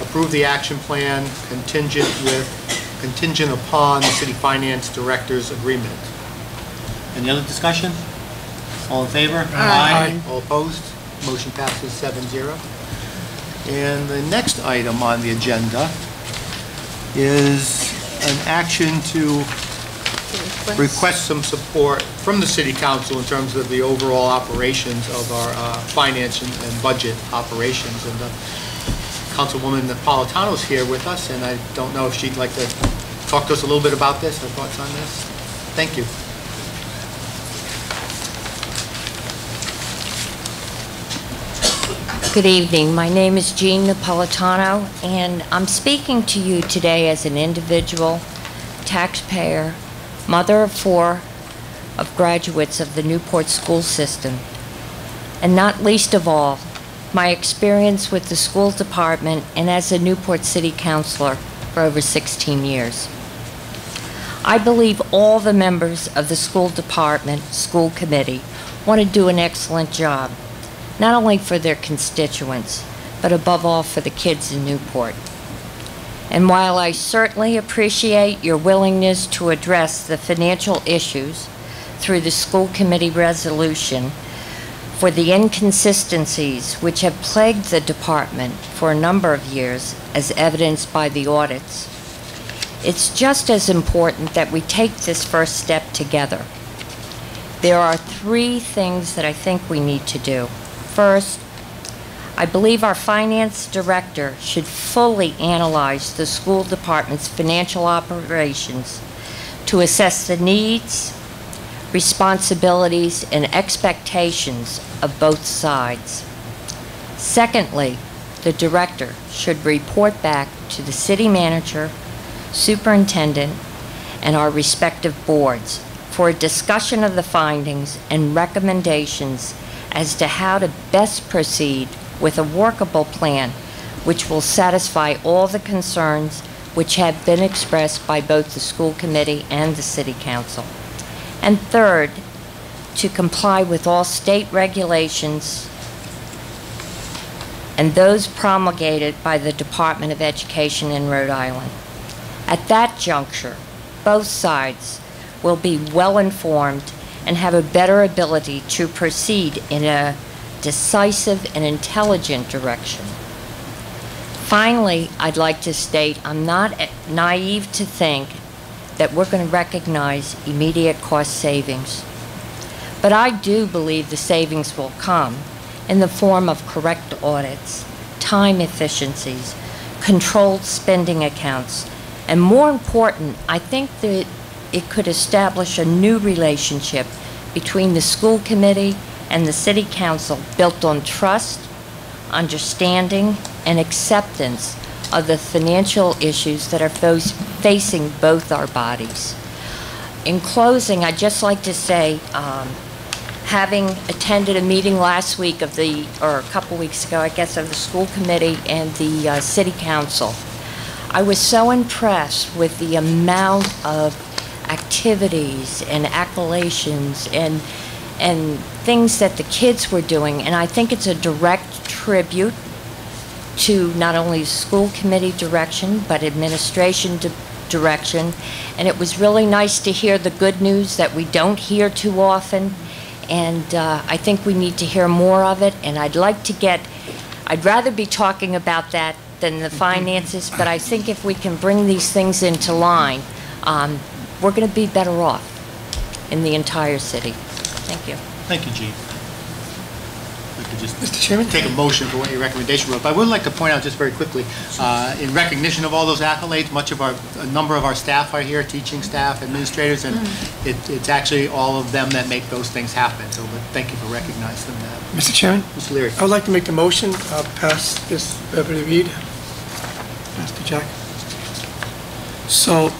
approve the action plan contingent upon the city finance director's agreement. Any other discussion? All in favor? Aye. All opposed? Motion passes 7-0. And the next item on the agenda is an action to request some support from the city council in terms of the overall operations of our finance and budget operations. And Councilwoman Napolitano's here with us, and I don't know if she'd like to talk to us a little bit about this, her thoughts on this. Thank you. Good evening. My name is Jean Napolitano, and I'm speaking to you today as an individual, taxpayer, mother of 4 of graduates of the Newport school system, and not least of all, my experience with the school department and as a Newport City Councilor for over 16 years. I believe all the members of the school department, school committee, want to do an excellent job, not only for their constituents, but above all for the kids in Newport. And while I certainly appreciate your willingness to address the financial issues through the school committee resolution for the inconsistencies which have plagued the department for a number of years, as evidenced by the audits, it's just as important that we take this first step together. There are 3 things that I think we need to do. First, I believe our finance director should fully analyze the school department's financial operations to assess the needs, responsibilities, and expectations of both sides. Secondly, the director should report back to the city manager, superintendent, and our respective boards for a discussion of the findings and recommendations as to how to best proceed with a workable plan which will satisfy all the concerns which have been expressed by both the school committee and the city council. And third, to comply with all state regulations and those promulgated by the Department of Education in Rhode Island. At that juncture, both sides will be well informed and have a better ability to proceed in a decisive and intelligent direction. Finally, I'd like to state I'm not naive to think that we're going to recognize immediate cost savings. But I do believe the savings will come in the form of correct audits, time efficiencies, controlled spending accounts, and more important, I think that it could establish a new relationship between the school committee and the city council built on trust, understanding, and acceptance of the financial issues that are facing both our bodies. In closing, I'd just like to say, having attended a meeting last week or a couple weeks ago, I guess, of the school committee and the city council, I was so impressed with the amount of activities and accolades and things that the kids were doing, and I think it's a direct tribute to not only school committee direction, but administration direction, and it was really nice to hear the good news that we don't hear too often, and I think we need to hear more of it, and I'd rather be talking about that than the finances, but I think if we can bring these things into line, we're going to be better off in the entire city. Thank you. Thank you, Jean. We could just Mr. Chairman? take a motion for what your recommendation was. But I would like to point out just very quickly, in recognition of all those accolades, a number of our staff are here, teaching staff, administrators, and it's actually all of them that make those things happen. So thank you for recognizing that. Mr. Chairman? Mr. Leary. I would like to make the motion, pass this, Beverly Reed. Mr. Jack. So,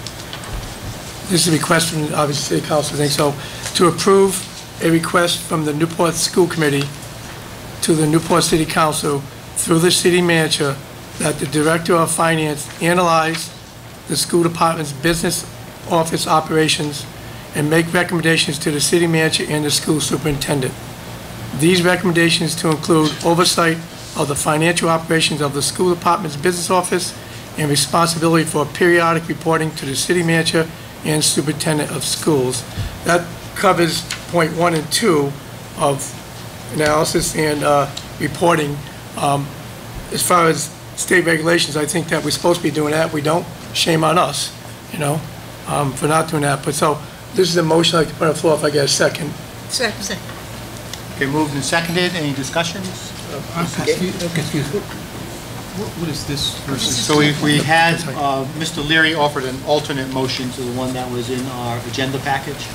this is a request from, obviously, City Council, I think so, to approve a request from the Newport School Committee to the Newport City Council through the city manager that the Director of Finance analyze the school department's business office operations and make recommendations to the city manager and the school superintendent. These recommendations to include oversight of the financial operations of the school department's business office and responsibility for periodic reporting to the city manager and superintendent of schools. That covers point 1 and 2 of analysis and reporting. As far as state regulations, I think that we're supposed to be doing that. We don't. Shame on us, for not doing that. But so this is a motion I'd like to put on the floor if I get a second. Second. Okay, moved and seconded. Any discussions? Excuse me. What is this versus? So we had, Mr. Leary offered an alternate motion to the one that was in our agenda package.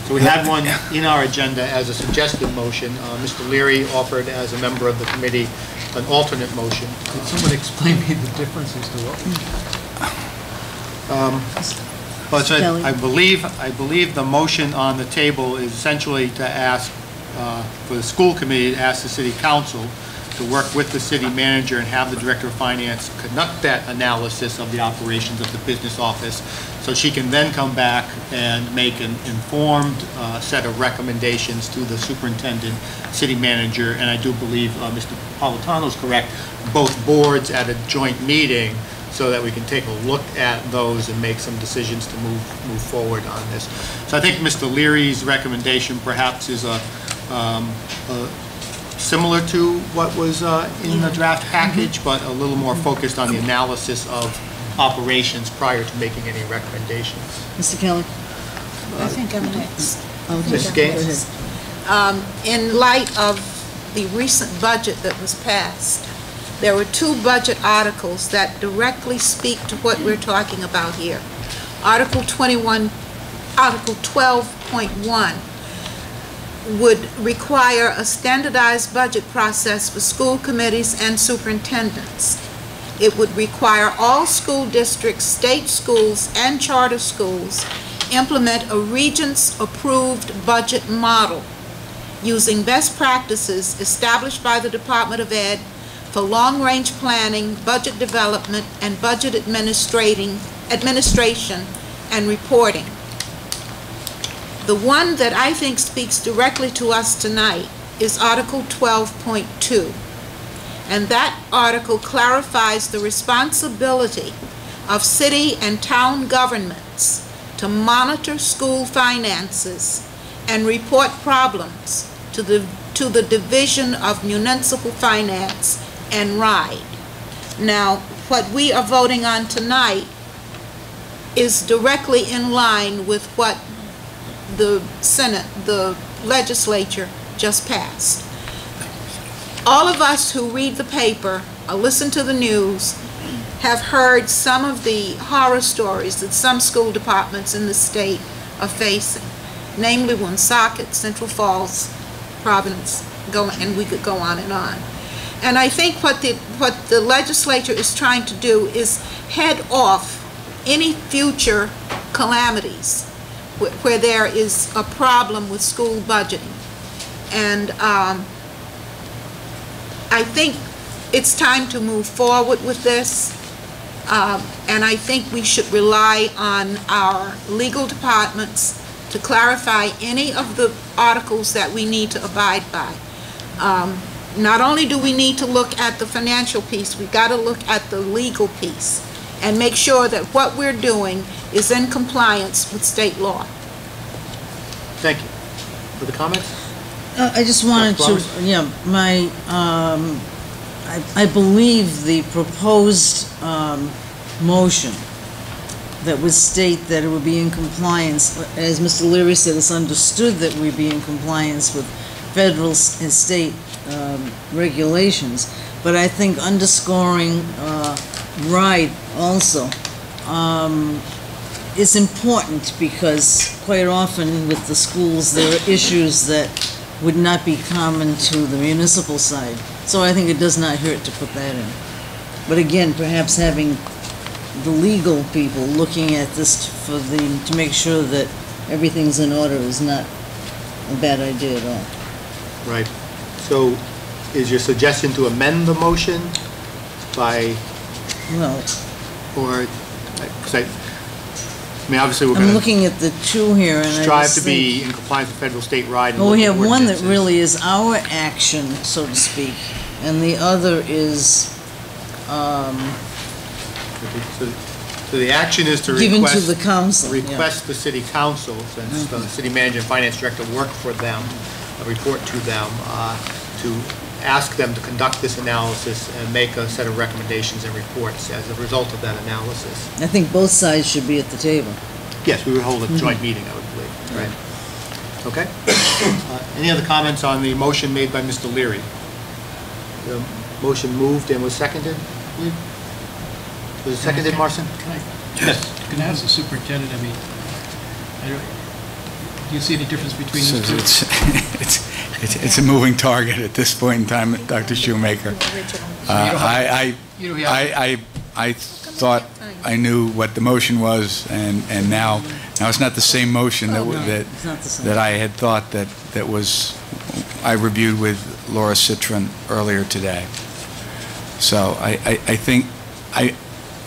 So we had one in our agenda as a suggested motion. Mr. Leary offered as a member of the committee an alternate motion. Could someone explain me the difference as to what? But I believe the motion on the table is essentially to ask, for the school committee, to ask the city council to work with the city manager and have the director of finance conduct that analysis of the operations of the business office, so she can then come back and make an informed set of recommendations to the superintendent, city manager, and I do believe Mr. Politano is correct, both boards at a joint meeting, so that we can take a look at those and make some decisions to move forward on this. So I think Mr. Leary's recommendation perhaps is similar to what was in the draft package, but a little more focused on the analysis of operations prior to making any recommendations. Mr. Kelly? I think I'm next. Ms. Gaines? In light of the recent budget that was passed, there were 2 budget articles that directly speak to what we're talking about here. Article 12.1 would require a standardized budget process for school committees and superintendents. It would require all school districts, state schools, and charter schools implement a Regents-approved budget model using best practices established by the Department of Ed for long-range planning, budget development, and budget administration and reporting. The one that I think speaks directly to us tonight is Article 12.2. And that article clarifies the responsibility of city and town governments to monitor school finances and report problems to the Division of Municipal Finance and RIDE. Now, what we are voting on tonight is directly in line with what the Senate, the legislature, just passed. All of us who read the paper or listen to the news have heard some of the horror stories that some school departments in the state are facing, namely Woonsocket, Central Falls, Providence, and we could go on and on. And I think what the legislature is trying to do is head off any future calamities where there is a problem with school budgeting. And I think it's time to move forward with this. And I think we should rely on our legal departments to clarify any of the articles that we need to abide by. Not only do we need to look at the financial piece, we've got to look at the legal piece and make sure that what we're doing is in compliance with state law. Thank you. Further comments? I just wanted to, I believe the proposed motion that would state that it would be in compliance, as Mr. Leary said, it's understood that we'd be in compliance with federal and state regulations, but I think underscoring RIDE also is important, because quite often with the schools there are issues that would not be common to the municipal side. So I think it does not hurt to put that in. But again, perhaps having the legal people looking at this to make sure that everything's in order is not a bad idea at all. Right. So is your suggestion to amend the motion by, Well, or, because I mean, obviously, we're I'm going to looking at the two here, and I strive just to be in compliance with federal, state, ride. and Well, we local have one that ordinances. really is our action, so to speak, and the other is So the action is to given to request. the council. yeah. Request the city council, since the city manager and finance director work for them, report to them, to ask them to conduct this analysis and make a set of recommendations and reports as a result of that analysis. I think both sides should be at the table. Yes, we would hold a joint meeting, I would believe, right? Okay. Any other comments on the motion made by Mr. Leary? The motion moved and was seconded, I believe? Was it seconded, Marson? Yes. Can I ask the superintendent, I mean, do you see any difference between So these two? it's a moving target at this point in time, Dr. Shoemaker. I thought I knew what the motion was, and now it's not the same motion It's not the same. that I had thought that was, I reviewed with Laura Citron earlier today. So I think,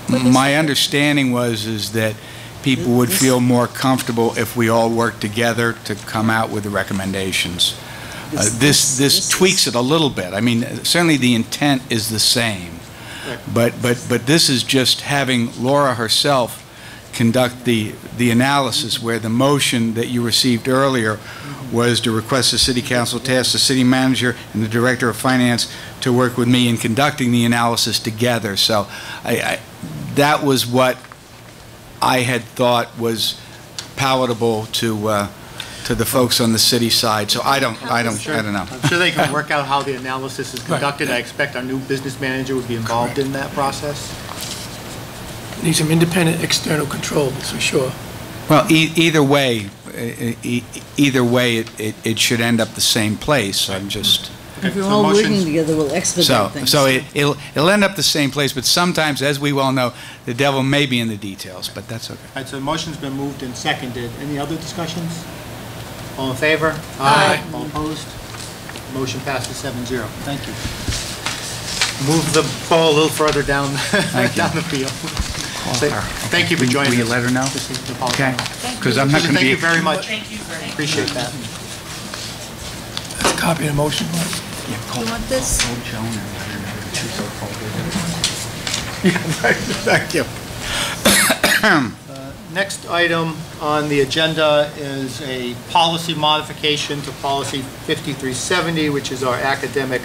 my understanding is that people would feel more comfortable if we all worked together to come out with the recommendations. This tweaks it a little bit. I mean, certainly the intent is the same, but this is just having Laura herself conduct the analysis, where the motion that you received earlier was to request the city council task the city manager and the director of finance to work with me in conducting the analysis together. So that was what I had thought was palatable to the folks on the city side. So I don't know. I'm sure they can work out how the analysis is conducted. I expect our new business manager would be involved in that process. Need some independent external control, that's for sure. Well, either way, it should end up the same place. I'm just. If we're so all working motions- together, we'll expedite things. So it'll end up the same place, but sometimes, as we well know, the devil may be in the details, but that's okay. All right, so the motion's been moved and seconded. Any other discussions? All in favor? Aye. All opposed? Motion passes 7-0. Thank you. Move the ball a little further down, down the field. Thank you for joining us. Will you let her know? Mrs. Napolitano. Okay. Because I'm not going to be. Thank you very much. Appreciate that. That's a copy of the motion, right? You want this? Thank you. Next item on the agenda is a policy modification to policy 5370, which is our academic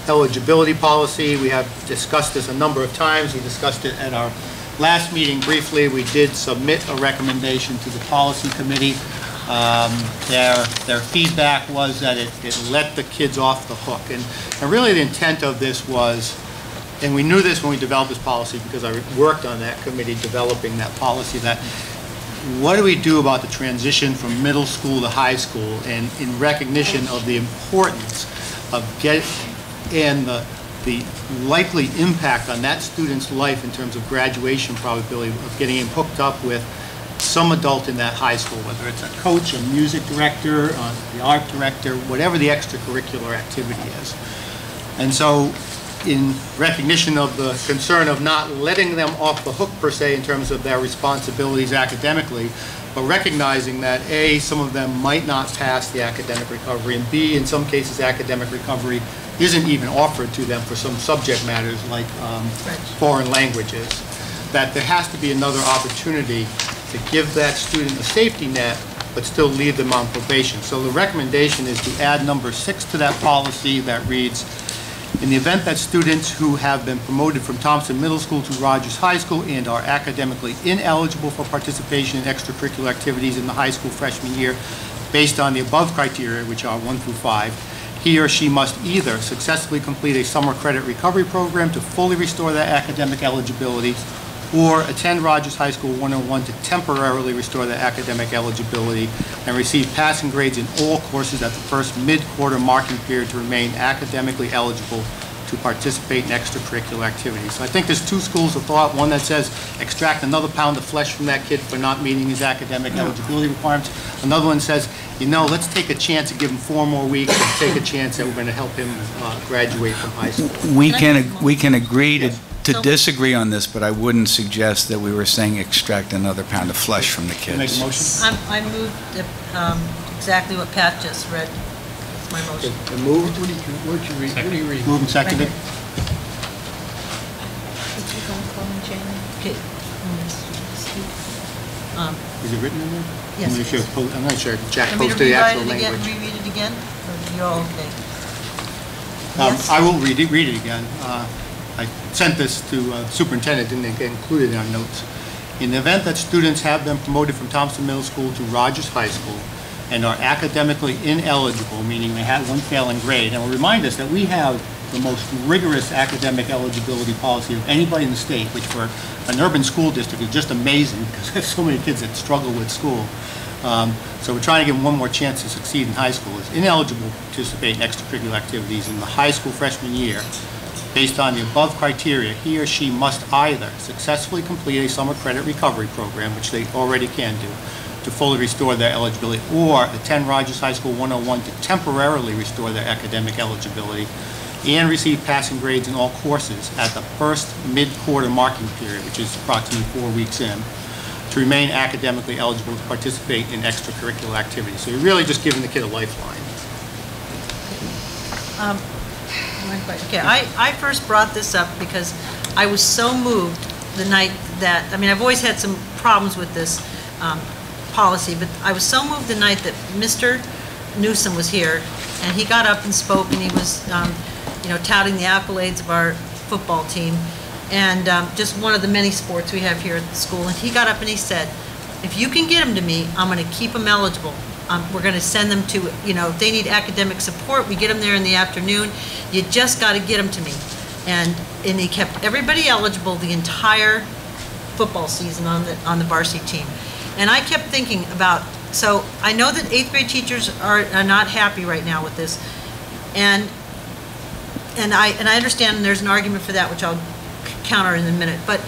eligibility policy. We have discussed this a number of times. We discussed it at our last meeting briefly. We did submit a recommendation to the policy committee. Their feedback was that it let the kids off the hook. And really the intent of this was, and we knew this when we developed this policy because I worked on that committee developing that policy, that what do we do about the transition from middle school to high school, and in recognition of the importance of and the likely impact on that student's life in terms of graduation probability of getting him hooked up with some adult in that high school, whether it's a coach, a music director, the art director, whatever the extracurricular activity is. And so in recognition of the concern of not letting them off the hook per se in terms of their responsibilities academically, but recognizing that A, some of them might not pass the academic recovery, and B, in some cases academic recovery isn't even offered to them for some subject matters like foreign languages, that there has to be another opportunity to give that student a safety net but still leave them on probation. So the recommendation is to add number 6 to that policy that reads, in the event that students who have been promoted from Thompson Middle School to Rogers High School and are academically ineligible for participation in extracurricular activities in the high school freshman year based on the above criteria, which are 1 through 5, he or she must either successfully complete a summer credit recovery program to fully restore that academic eligibility, or attend Rogers High School 101 to temporarily restore their academic eligibility and receive passing grades in all courses at the first mid-quarter marking period to remain academically eligible to participate in extracurricular activities. So I think there's 2 schools of thought, one that says extract another pound of flesh from that kid for not meeting his academic eligibility requirements. Another one says you know, let's take a chance and give him 4 more weeks and take a chance that we're going to help him graduate from high school. We can agree to disagree on this, but I wouldn't suggest that we were saying extract another pound of flesh from the kids. Make a motion? I moved exactly what Pat just read. That's my motion. Moved? What do you read? Moved and seconded? Okay. Is it written in there? Yes, I'm not sure, I'm not sure if Jack Want me to posted the rewrite actual it again, language. reread it again? Or you're all okay? Yes? I will read it again. I sent this to superintendent, didn't get included in our notes. In the event that students have been promoted from Thompson Middle School to Rogers High School and are academically ineligible, meaning they had 1 failing grade, and will remind us that we have the most rigorous academic eligibility policy of anybody in the state, which for an urban school district is just amazing because there's so many kids that struggle with school. So we're trying to give them 1 more chance to succeed in high school. Is ineligible to participate in extracurricular activities in the high school freshman year. Based on the above criteria, he or she must either successfully complete a summer credit recovery program, which they already can do, to fully restore their eligibility, or attend Rogers High School 101 to temporarily restore their academic eligibility, and receive passing grades in all courses at the first mid-quarter marking period, which is approximately 4 weeks in, to remain academically eligible to participate in extracurricular activities. So you're really just giving the kid a lifeline. Okay, I first brought this up because I was so moved the night that, I mean, I've always had some problems with this policy, but I was so moved the night that Mr. Newsom was here, and he got up and spoke, and he was, you know, touting the accolades of our football team, and just one of the many sports we have here at the school, and he got up and he said, if you can get them to me, I'm going to keep them eligible. We're going to send them to, you know, if they need academic support, we get them there in the afternoon. You just got to get them to me. And he kept everybody eligible the entire football season on the varsity team. And I kept thinking about, so I know that 8th grade teachers are not happy right now with this. And I understand there's an argument for that, which I'll counter in a minute. But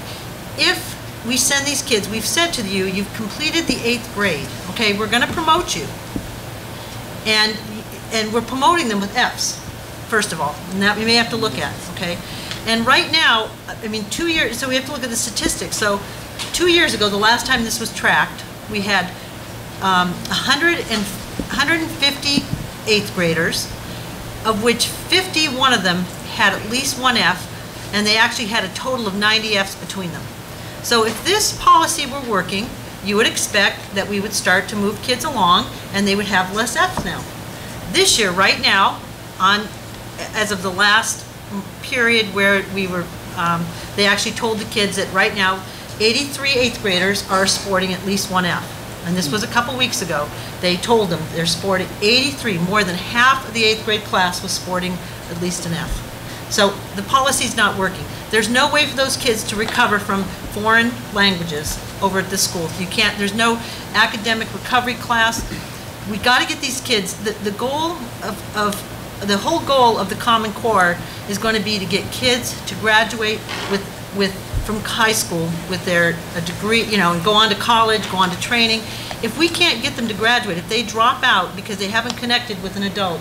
if we send these kids, we've said to you, you've completed the 8th grade, okay, we're going to promote you. And we're promoting them with Fs, first of all, and that we may have to look at, okay? And right now, I mean, 2 years, so we have to look at the statistics. So 2 years ago, the last time this was tracked, we had 150 8th graders, of which 51 of them had at least 1 F, and they actually had a total of 90 Fs between them. So if this policy were working, you would expect that we would start to move kids along and they would have less Fs now. This year, right now, as of the last period where we were, they actually told the kids that right now, 83 8th graders are sporting at least 1 F. And this was a couple weeks ago. They told them they're sporting 83, more than half of the 8th grade class was sporting at least an F. So the policy's not working. There's no way for those kids to recover from foreign languages over at this school. You can't, there's no academic recovery class. We got to get these kids, the goal the whole goal of the Common Core is going to be to get kids to graduate from high school with their degree, you know, and go on to college, go on to training. If we can't get them to graduate, if they drop out because they haven't connected with an adult,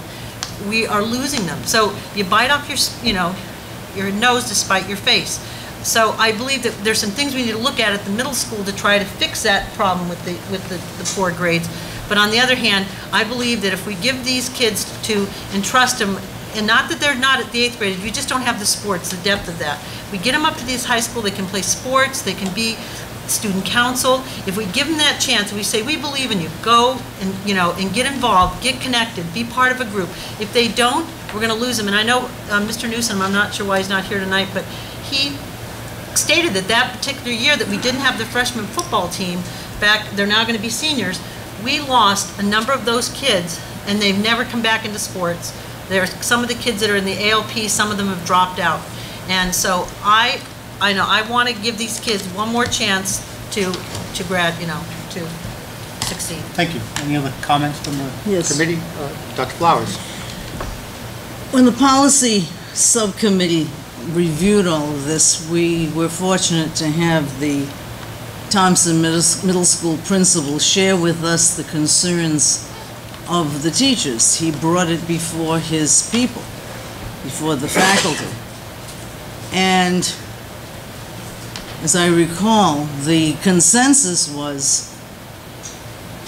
we are losing them. So you bite off your nose to spite your face. So I believe that there's some things we need to look at the middle school to try to fix that problem with the poor grades. But on the other hand, I believe that if we give these kids to entrust them, and not that they're not at the 8th grade, we just don't have the sports, the depth of that. We get them up to this high school, they can play sports, they can be student council. If we give them that chance, we say, we believe in you, go and, and get involved, get connected, be part of a group. If they don't, we're going to lose them. And I know Mr. Newsom, I'm not sure why he's not here tonight, but he stated that particular year that we didn't have the freshman football team back, they're now going to be seniors, we lost a number of those kids and they've never come back into sports. There's some of the kids that are in the ALP, some of them have dropped out. And so I want to give these kids one more chance to succeed. Thank you. Any other comments from the committee? Dr. Flowers. When the policy subcommittee reviewed all of this, we were fortunate to have the Thompson Middle School principal share with us the concerns of the teachers. He brought it before his people, before the faculty. And as I recall, the consensus was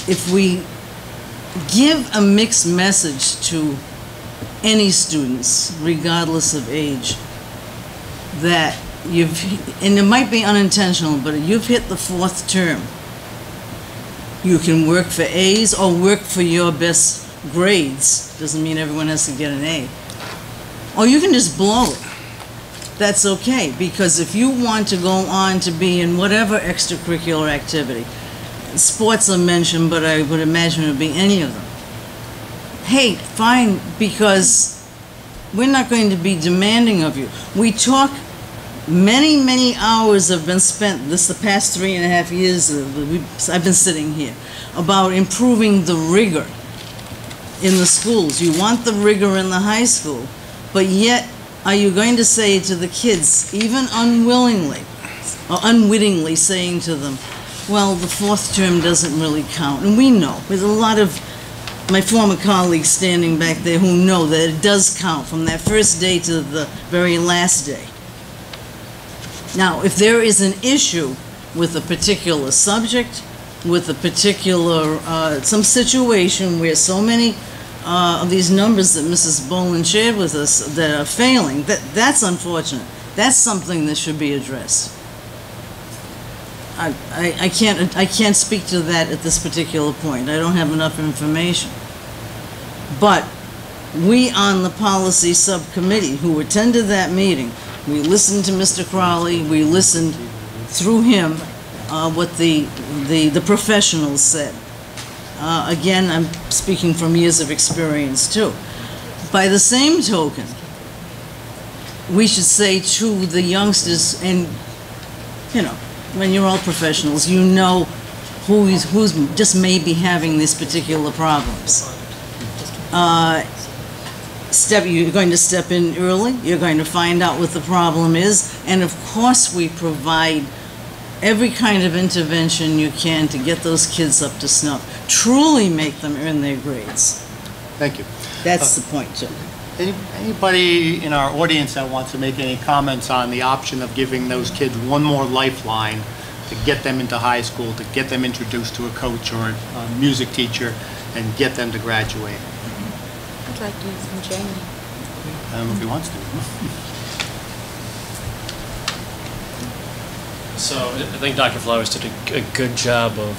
if we give a mixed message to any students, regardless of age, that and it might be unintentional, but you've hit the 4th term. You can work for A's or work for your best grades. Doesn't mean everyone has to get an A. Or you can just blow it. That's okay, because if you want to go on to be in whatever extracurricular activity, sports are mentioned, but I would imagine it would be any of them. Hey, fine, because we're not going to be demanding of you. We talk, many hours have been spent, the past 3.5 years I've been sitting here, about improving the rigor in the schools. You want the rigor in the high school, but yet are you going to say to the kids, even unwillingly or unwittingly saying to them, well, the 4th term doesn't really count. And we know, there's a lot of my former colleagues standing back there who know that it does count from that first day to the very last day. Now, if there is an issue with a particular subject, with a particular, some situation where so many of these numbers that Mrs. Boland shared with us that are failing, that's unfortunate. That's something that should be addressed. I can't speak to that at this particular point. I don't have enough information. But we on the policy subcommittee who attended that meeting, we listened to Mr. Crowley, we listened through him what the professionals said. Again, I'm speaking from years of experience too. By the same token, we should say to the youngsters, and you know, when you're all professionals, you know who's just maybe having these particular problems. You're going to step in early, you're going to find out what the problem is, and of course we provide every kind of intervention you can to get those kids up to snuff. Truly make them earn their grades. Thank you. That's the point, Jim. Anybody in our audience that wants to make any comments on the option of giving those kids one more lifeline to get them into high school, to get them introduced to a coach or a music teacher, and get them to graduate? I'd like to hear from Jamie. I don't know if he wants to. So I think Dr. Flowers did a good job of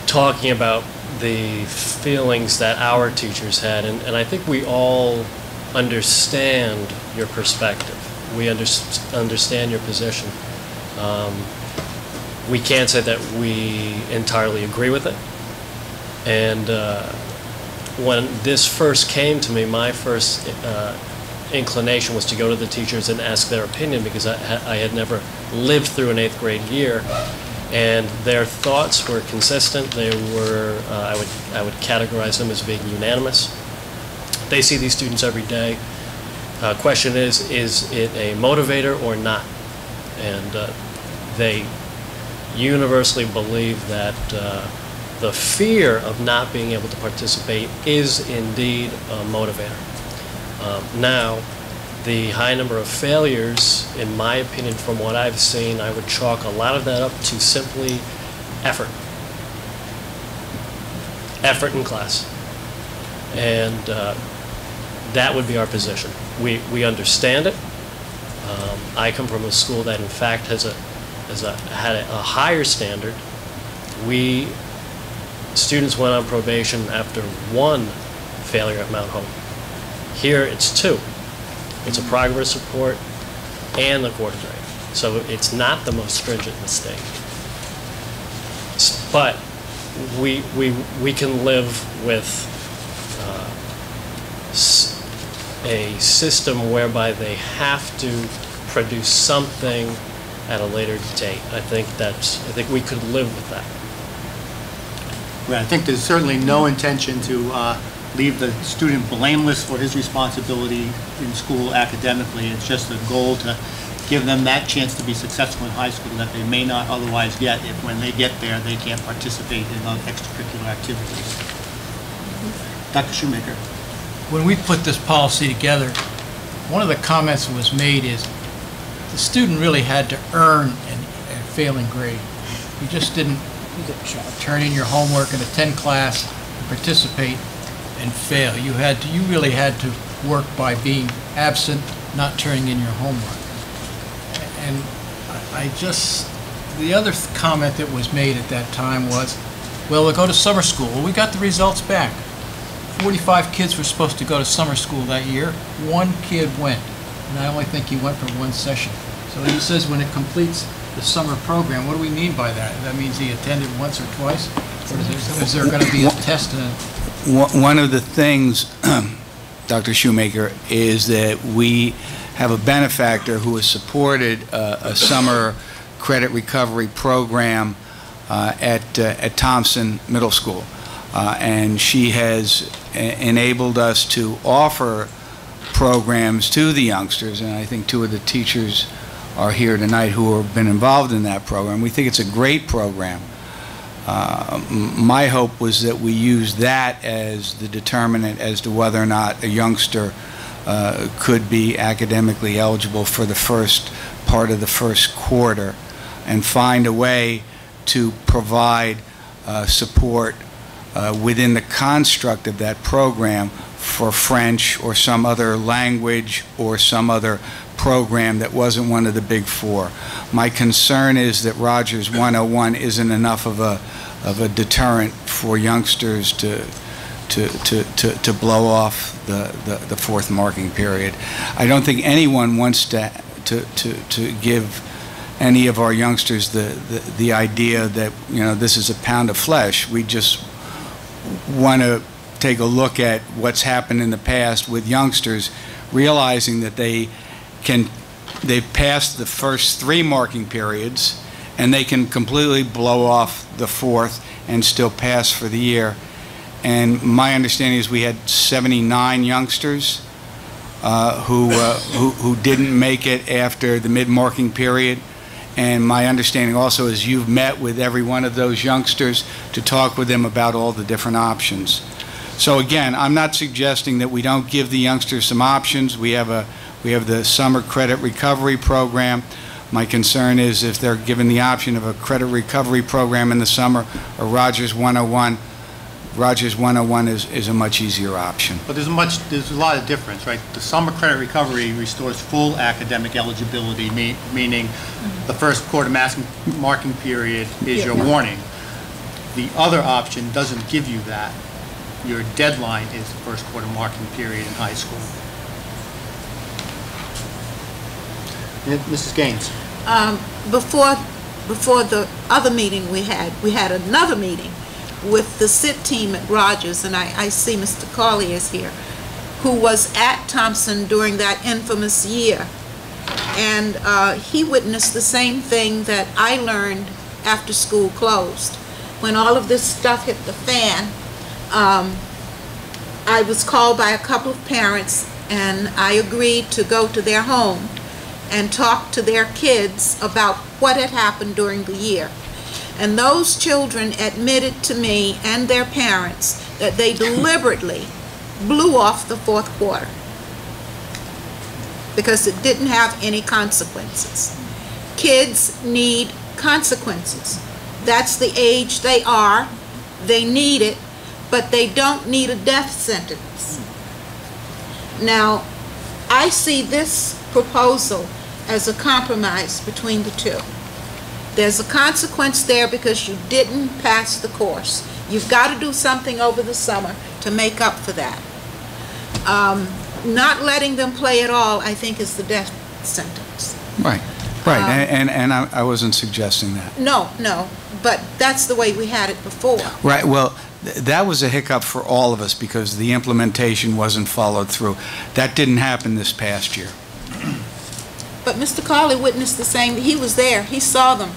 talking about the feelings that our teachers had, and I think we all understand your perspective. We understand your position. We can't say that we entirely agree with it. And when this first came to me, my first inclination was to go to the teachers and ask their opinion, because I had never lived through an 8th grade year, and their thoughts were consistent. They were, I would categorize them as being unanimous. They see these students every day. Question is it a motivator or not? And they universally believe that the fear of not being able to participate is indeed a motivator. Now, the high number of failures, in my opinion, from what I've seen, I would chalk a lot of that up to simply effort. Effort in class. And that would be our position. We understand it. I come from a school that, in fact, had a higher standard. Students went on probation after 1 failure at Mount Hope. Here, it's 2. It's a progress report and the quarter grade. So it's not the most stringent in the state. But we can live with a system whereby they have to produce something at a later date. I think we could live with that. Well, I think there's certainly no intention to leave the student blameless for his responsibility in school academically. It's just a goal to give them that chance to be successful in high school that they may not otherwise get if when they get there they can't participate in other extracurricular activities. Dr. Shoemaker. When we put this policy together, one of the comments that was made is the student really had to earn a failing grade. You just didn't turn in your homework and attend class, participate, and fail. You really had to work by being absent, not turning in your homework. And the other comment that was made at that time was, well, we'll go to summer school. Well, we got the results back. 45 kids were supposed to go to summer school that year. One kid went, and I only think he went for one session. So he says when it completes the summer program, what do we mean by that? That means he attended once or twice? Or is there going to be a test? One of the things, Dr. Shoemaker, is that we have a benefactor who has supported a summer credit recovery program at Thompson Middle School. And she has enabled us to offer programs to the youngsters, and I think two of the teachers are here tonight who have been involved in that program. We think it's a great program. My hope was that we use that as the determinant as to whether or not a youngster could be academically eligible for the first part of the first quarter and find a way to provide support within the construct of that program for French or some other language or some other program that wasn't one of the big four. My concern is that Rogers 101 isn't enough of a deterrent for youngsters to blow off the fourth marking period. I don't think anyone wants to give any of our youngsters the idea that, you know, this is a pound of flesh. We just want to take a look at what's happened in the past with youngsters, realizing that they've passed the first three marking periods and they can completely blow off the fourth and still pass for the year. And my understanding is we had 79 youngsters who didn't make it after the mid-marking period. And my understanding also is you've met with every one of those youngsters to talk with them about all the different options. So again, I'm not suggesting that we don't give the youngsters some options. We have the summer credit recovery program. My concern is if they're given the option of a credit recovery program in the summer or Rogers 101, Rogers 101 is a much easier option. But there's a lot of difference, right? The summer credit recovery restores full academic eligibility, meaning the first quarter marking period is your warning. The other option doesn't give you that. Your deadline is the first quarter marking period in high school. Mrs. Gaines. Before the other meeting we had another meeting with the SIT team at Rogers, and I see Mr. Cawley is here, who was at Thompson during that infamous year. And he witnessed the same thing that I learned after school closed. When all of this stuff hit the fan, I was called by a couple of parents, and I agreed to go to their home and talk to their kids about what had happened during the year. And those children admitted to me and their parents that they deliberately blew off the fourth quarter because it didn't have any consequences. Kids need consequences. That's the age they are. They need it, but they don't need a death sentence. Now, I see this proposal as a compromise between the two. There's a consequence there because you didn't pass the course. You've got to do something over the summer to make up for that. Not letting them play at all, I think, is the death sentence. Right, right, and I wasn't suggesting that. No, but that's the way we had it before. Right, well, that was a hiccup for all of us because the implementation wasn't followed through. That didn't happen this past year. But Mr. Cawley witnessed the same. He was there. He saw them.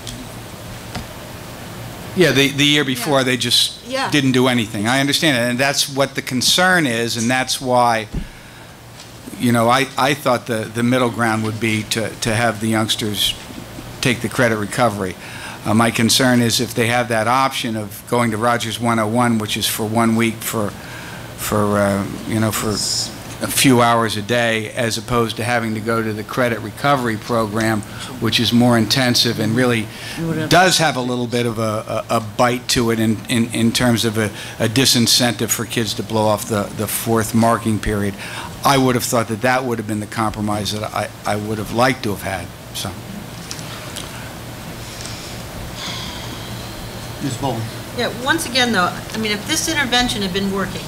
Yeah, the year before, they just didn't do anything. I understand it, and that's what the concern is, and that's why, you know, I thought the middle ground would be to have the youngsters take the credit recovery. My concern is if they have that option of going to Rogers 101, which is for 1 week for a few hours a day, as opposed to having to go to the credit recovery program, which is more intensive and really does have a little bit of a bite to it in terms of a disincentive for kids to blow off the fourth marking period. I would have thought that would have been the compromise that I would have liked to have had. So. Ms. Bowles. Yeah, once again, though, I mean, if this intervention had been working,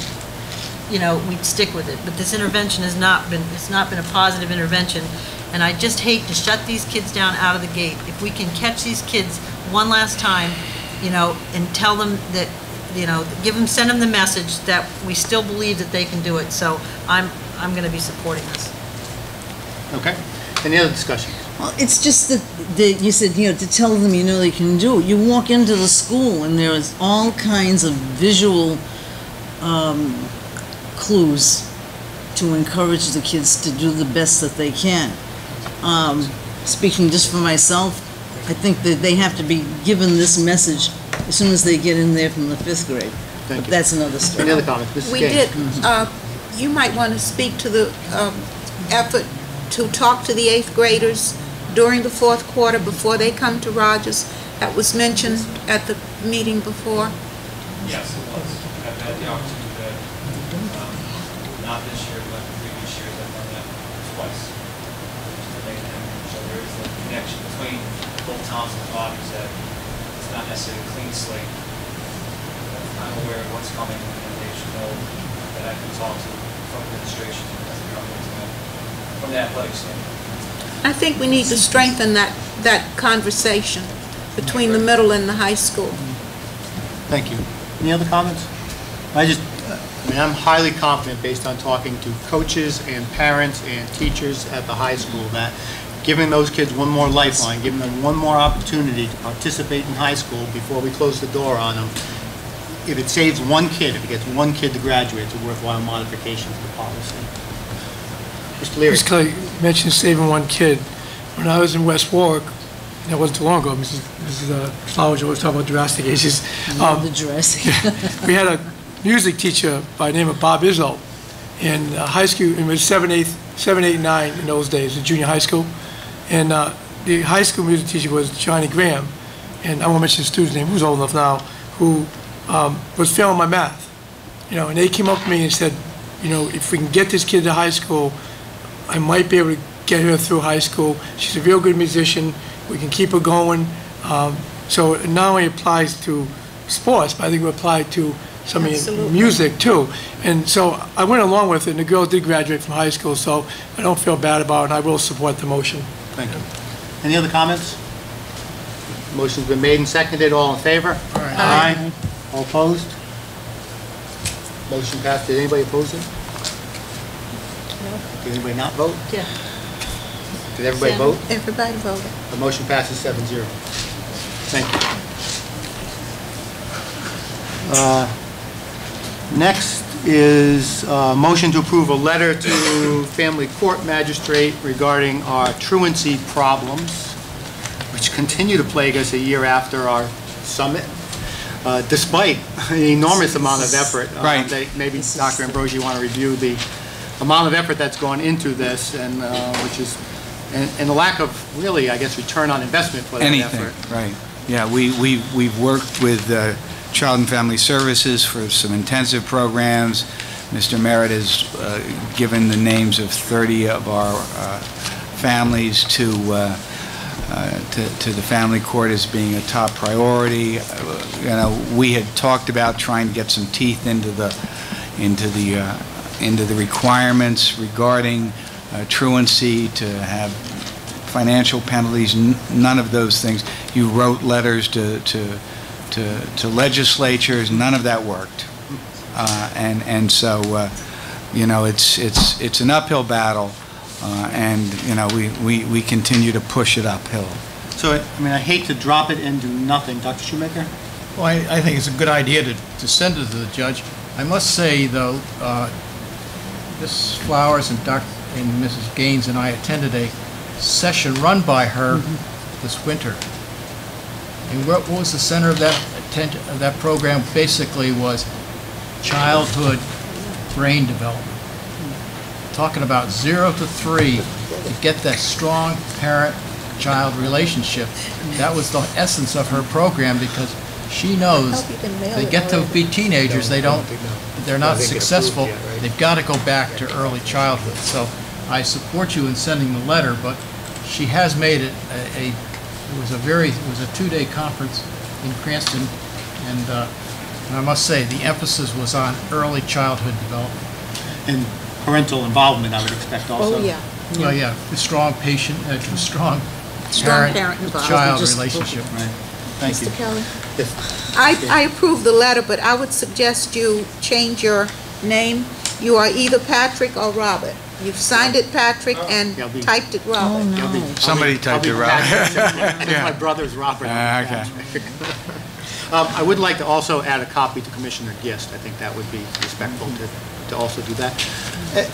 you know, we'd stick with it. But this intervention has not been, it's not been a positive intervention. And I just hate to shut these kids down out of the gate. If we can catch these kids one last time, you know, and tell them that, you know, send them the message that we still believe that they can do it. So I'm going to be supporting this. Okay. Any other discussion? Well, it's just that you said, you know, to tell them you know they can do it. You walk into the school and there is all kinds of visual clues to encourage the kids to do the best that they can. Speaking just for myself, I think that they have to be given this message as soon as they get in there from the 5th grade. Thank you. That's another story. Any other comments? Mrs. We Gaines? did. You might want to speak to the effort to talk to the 8th graders during the 4th quarter before they come to Rogers. That was mentioned at the meeting before. Yes, it was. I've had the opportunity to, not this year, but previous years, I've done that twice. So there is a connection between both towns and Rogers that it's not necessarily a clean slate. I'm aware of what's coming, and they should know that I can talk to from administration as a company from the athletic standpoint. I think we need to strengthen that conversation between the middle and the high school. Thank you. Any other comments? I mean, I'm highly confident based on talking to coaches and parents and teachers at the high school that giving those kids one more lifeline, giving them one more opportunity to participate in high school before we close the door on them, if it saves one kid, if it gets one kid to graduate, it's a worthwhile modification to the policy. Mr. Leary. Ms. Clay mentioned saving one kid. When I was in West Warwick, that wasn't too long ago, Mrs. Flowers always talking about drastic ages. The dressing. We had a music teacher by the name of Bob Izzo in high school. It was 7, 8, 9 in those days, in junior high school. And the high school music teacher was Johnny Graham, and I won't mention the student's name, who's old enough now, who was failing my math. You know, and they came up to me and said, you know, if we can get this kid to high school, I might be able to get her through high school. She's a real good musician. We can keep her going. So it not only applies to sports, but I think it applies to some music too. And so I went along with it, and the girl did graduate from high school, so I don't feel bad about it, and I will support the motion. Thank you. Any other comments? Motion's been made and seconded. All in favor? Aye. All opposed? Motion passed. Did anybody oppose it? Did anybody not vote? Yeah. Did everybody vote? Everybody voted. The motion passes 7-0. Thank you. Next is a motion to approve a letter to Family Court Magistrate regarding our truancy problems, which continue to plague us a year after our summit, despite an enormous amount of effort. Right. Maybe Dr. Ambrosi, you want to review the amount of effort that's gone into this, and which is, and the lack of really, I guess, return on investment for that effort. Right. Yeah, we've worked with Child and Family Services for some intensive programs. Mr. Merritt has given the names of 30 of our families to the family court as being a top priority. You know, we had talked about trying to get some teeth into the requirements regarding truancy, to have financial penalties, none of those things. You wrote letters to legislatures, none of that worked. And so, you know, it's an uphill battle, and, you know, we continue to push it uphill. So, I mean, I hate to drop it and do nothing. Dr. Shoemaker? Well, I think it's a good idea to send it to the judge. I must say, though, Ms. Flowers and and Mrs. Gaines and I attended a session run by her this winter. And what was the center of that program? Basically was childhood brain development. Talking about 0 to 3 to get that strong parent-child relationship. That was the essence of her program, because she knows they get to be teenagers, they're not successful, they've got to go back to early childhood. So I support you in sending the letter, but she has made it it was a 2-day conference in Cranston, and I must say the emphasis was on early childhood development. And parental involvement, I would expect also. Oh, yeah. Oh, yeah, the strong strong parent-child relationship. Right. Thank you. Mr. Kelly? Yes. I approve the letter, but I would suggest you change your name. You are either Patrick or Robert. You've signed it Patrick and typed it Robert. Somebody typed it Robert. My brother's Robert. Okay. I would like to also add a copy to Commissioner Gist. I think that would be respectful to also do that.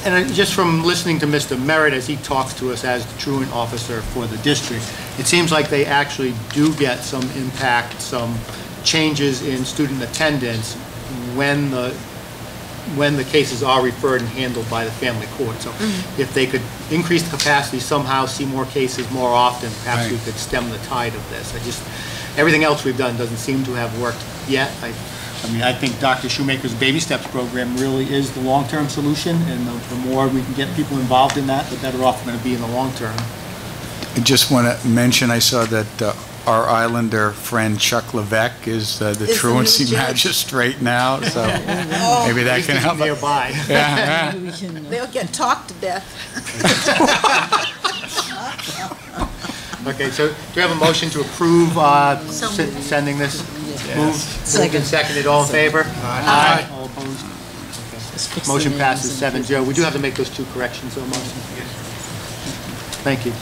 And just from listening to Mr. Merritt as he talks to us as the truant officer for the district, it seems like they actually do get some impact, some changes in student attendance when the cases are referred and handled by the family court. So if they could increase the capacity somehow, see more cases more often, perhaps we could stem the tide of this. Everything else we've done doesn't seem to have worked yet. I mean, I think Dr. Shoemaker's Baby Steps program really is the long-term solution, and the more we can get people involved in that, the better off we're going to be in the long term. I just want to mention, I saw that our Islander friend Chuck Levesque is the truancy magistrate now, so maybe that can help. Nearby. Yeah. They'll get talked to death. Okay, so do we have a motion to approve sending this? Moved and seconded. All in favor? Aye. All opposed? Okay. Motion passes 7-0. We do have to make those 2 corrections, though, Marcy. Thank you.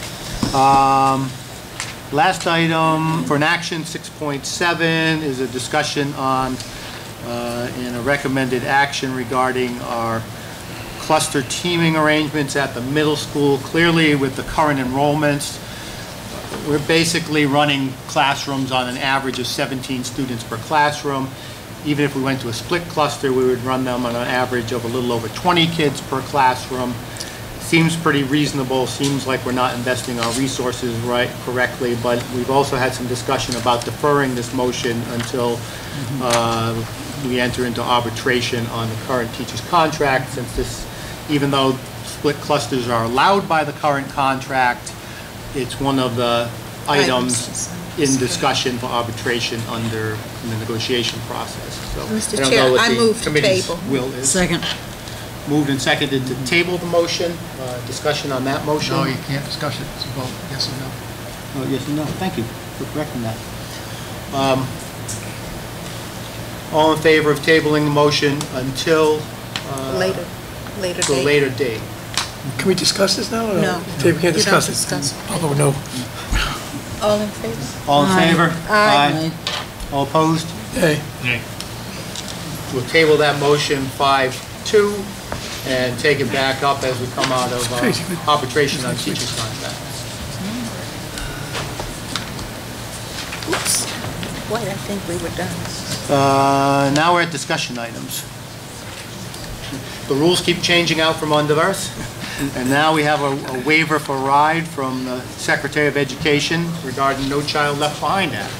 Last item for an action, 6.7, is a discussion on and a recommended action regarding our cluster teaming arrangements at the middle school. Clearly, with the current enrollments, we're basically running classrooms on an average of 17 students per classroom. Even if we went to a split cluster, we would run them on an average of a little over 20 kids per classroom. Seems pretty reasonable, seems like we're not investing our resources correctly, but we've also had some discussion about deferring this motion until we enter into arbitration on the current teacher's contract, since even though split clusters are allowed by the current contract, it's one of the items in discussion for arbitration under the negotiation process. So, Mr. Chair, I move to table. Second. Moved and seconded to table the motion. Discussion on that motion? No, you can't discuss it. It's a vote, yes or no. Oh, yes and no. Thank you for correcting that. All in favor of tabling the motion until later date? Can we discuss this now? Or No. We can't discuss it. Discuss it. Although no. All in favor? All in favor? Aye. All opposed? Hey. We'll table that motion 5-2 and take it back up as we come out of arbitration on teacher's contract. Oops. Boy, I think we were done. Now we're at discussion items. The rules keep changing out from under us, and now we have a waiver for ride from the Secretary of Education regarding No Child Left Behind Act.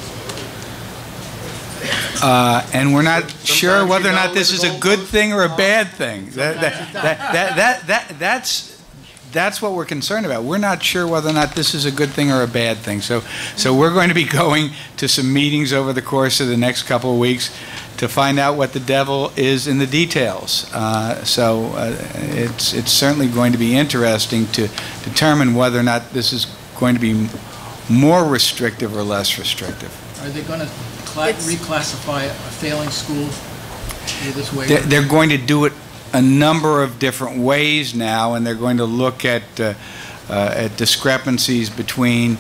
And we're not sure whether or not this is a good thing or a bad thing. That's what we're concerned about. We're not sure whether or not this is a good thing or a bad thing. So we're going to be going to some meetings over the course of the next couple of weeks to find out what the devil is in the details. It's certainly going to be interesting to determine whether or not this is going to be more restrictive or less restrictive. Are they going to reclassify a failing school with this waiver? They're going to do it a number of different ways now, and they're going to look at discrepancies between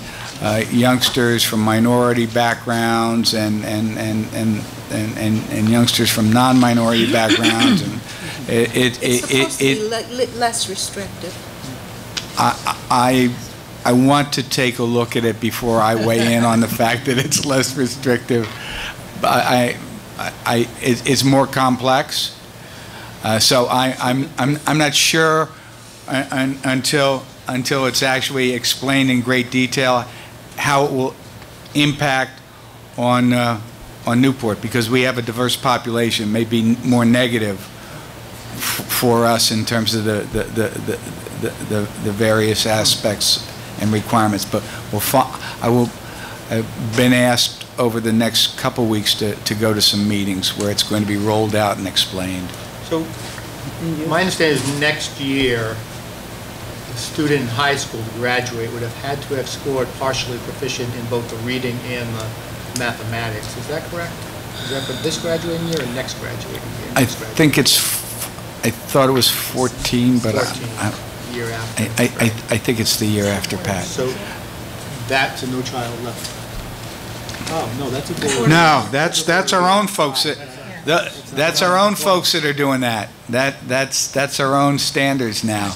youngsters from minority backgrounds and youngsters from non-minority backgrounds, and It's supposed to be less restrictive. I want to take a look at it before I weigh in on the fact that it's less restrictive. It's more complex. So I'm not sure until it's actually explained in great detail how it will impact on Newport, because we have a diverse population, may be more negative for us in terms of the various aspects and requirements. But I've been asked over the next couple weeks to go to some meetings where it's going to be rolled out and explained. So my understanding is next year, a student in high school to graduate would have had to have scored partially proficient in both the reading and the mathematics. Is that correct? Is that for this graduating year or next graduating year? I think I thought it was 14, but 14, year after. I think it's the year after, Pat. So that's a No Child Left. Oh, no, that's a board. No, that's our own folks. That's our own folks that are doing that. That's our own standards now,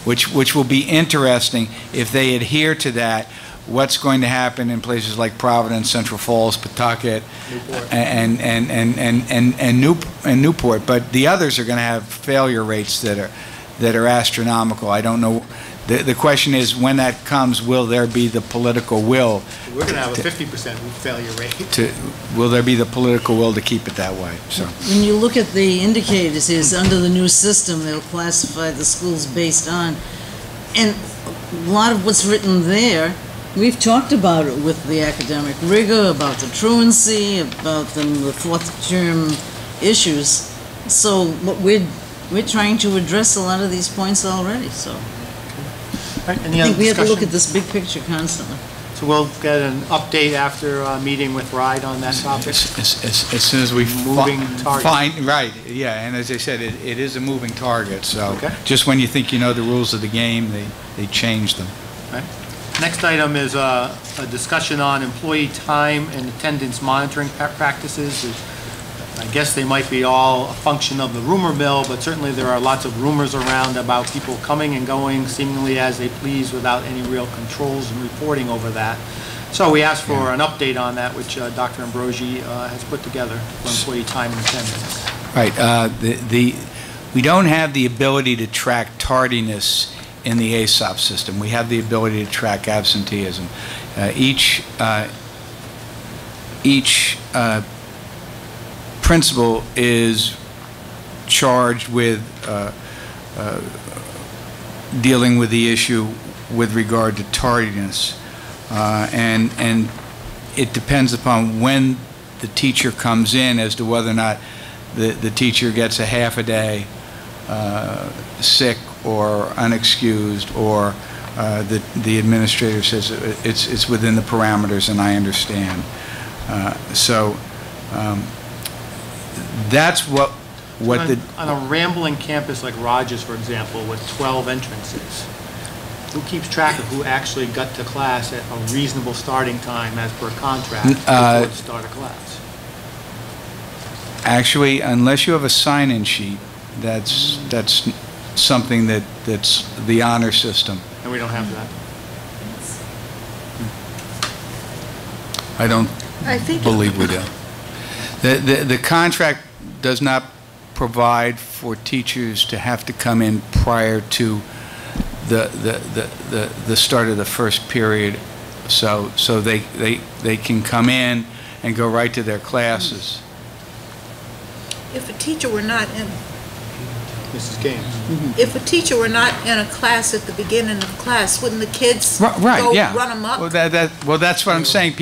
which will be interesting if they adhere to that. What's going to happen in places like Providence, Central Falls, Pawtucket, and Newport? But the others are going to have failure rates that are astronomical. I don't know. The question is, when that comes, will there be the political will? We're going to have a 50% failure rate. Will there be the political will to keep it that way? So when you look at the indicators, is under the new system, they'll classify the schools based on, and a lot of what's written there, we've talked about it with the academic rigor, about the truancy, about the fourth term issues. So we're trying to address a lot of these points already, so. Right, I think we have to look at this big picture constantly. So we'll get an update after a meeting with RIDE on that topic? As soon as we find, right, yeah, and as I said, it is a moving target, so just when you think you know the rules of the game, they change them. Right. Next item is a discussion on employee time and attendance monitoring practices. I guess they might be all a function of the rumor mill, but certainly there are lots of rumors around about people coming and going seemingly as they please without any real controls and reporting over that. So we asked for an update on that, which Dr. Ambrogi has put together for employee time and attendance. Right. We don't have the ability to track tardiness in the ASOP system. We have the ability to track absenteeism. Each principal is charged with dealing with the issue with regard to tardiness, and it depends upon when the teacher comes in as to whether or not the teacher gets a half a day sick or unexcused, or the administrator says it's within the parameters, and I understand. That's what on a rambling campus like Rogers, for example, with 12 entrances, who keeps track of who actually got to class at a reasonable starting time as per contract before the start of class? Actually, unless you have a sign-in sheet, that's something that's the honor system. And we don't have that? I don't believe we do. The contract does not provide for teachers to have to come in prior to the start of the first period, so they can come in and go right to their classes. If a teacher were not in, Mrs. Gaines. If a teacher were not in a class at the beginning of class, wouldn't the kids go run amok? Well, that's what I'm saying.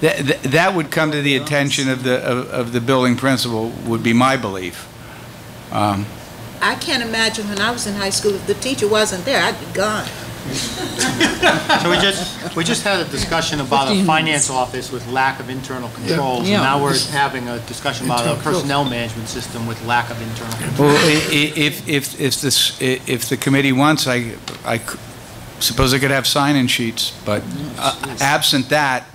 That would come to the attention of the building principal, would be my belief. I can't imagine when I was in high school, if the teacher wasn't there, I'd be gone. So we just had a discussion about a finance office with lack of internal controls, and now we're having a discussion about a personnel management system with lack of internal controls. Well, if the committee wants, I suppose I could have sign-in sheets, but absent that,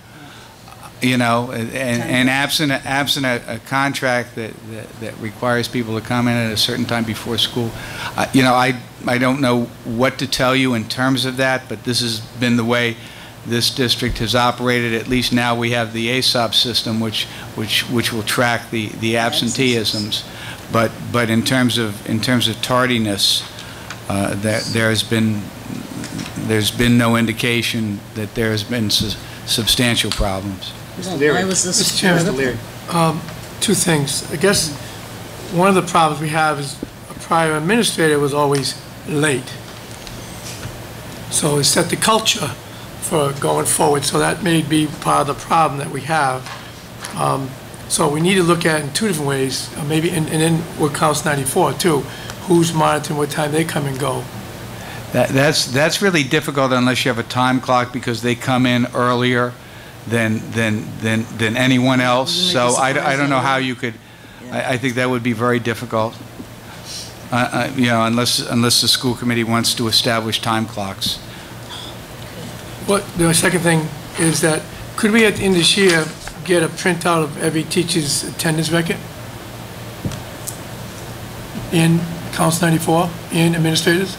you know, and absent a contract that requires people to come in at a certain time before school, you know, I don't know what to tell you in terms of that, but this has been the way this district has operated. At least now we have the ASOP system, which will track the absenteeisms. But in terms of tardiness, there's been no indication that there has been substantial problems. Mr. Leary. Mr. Chairman, two things. I guess one of the problems we have is a prior administrator was always late. So it set the culture for going forward, so that may be part of the problem that we have. So we need to look at it in two different ways, maybe, and then what counts 94 too, who's monitoring what time they come and go. That's really difficult unless you have a time clock, because they come in earlier than anyone else. So I don't know how you could. I think that would be very difficult. You know, unless the school committee wants to establish time clocks. The second thing is that, could we at the end of this year get a printout of every teacher's attendance record in Council 94, in administrators?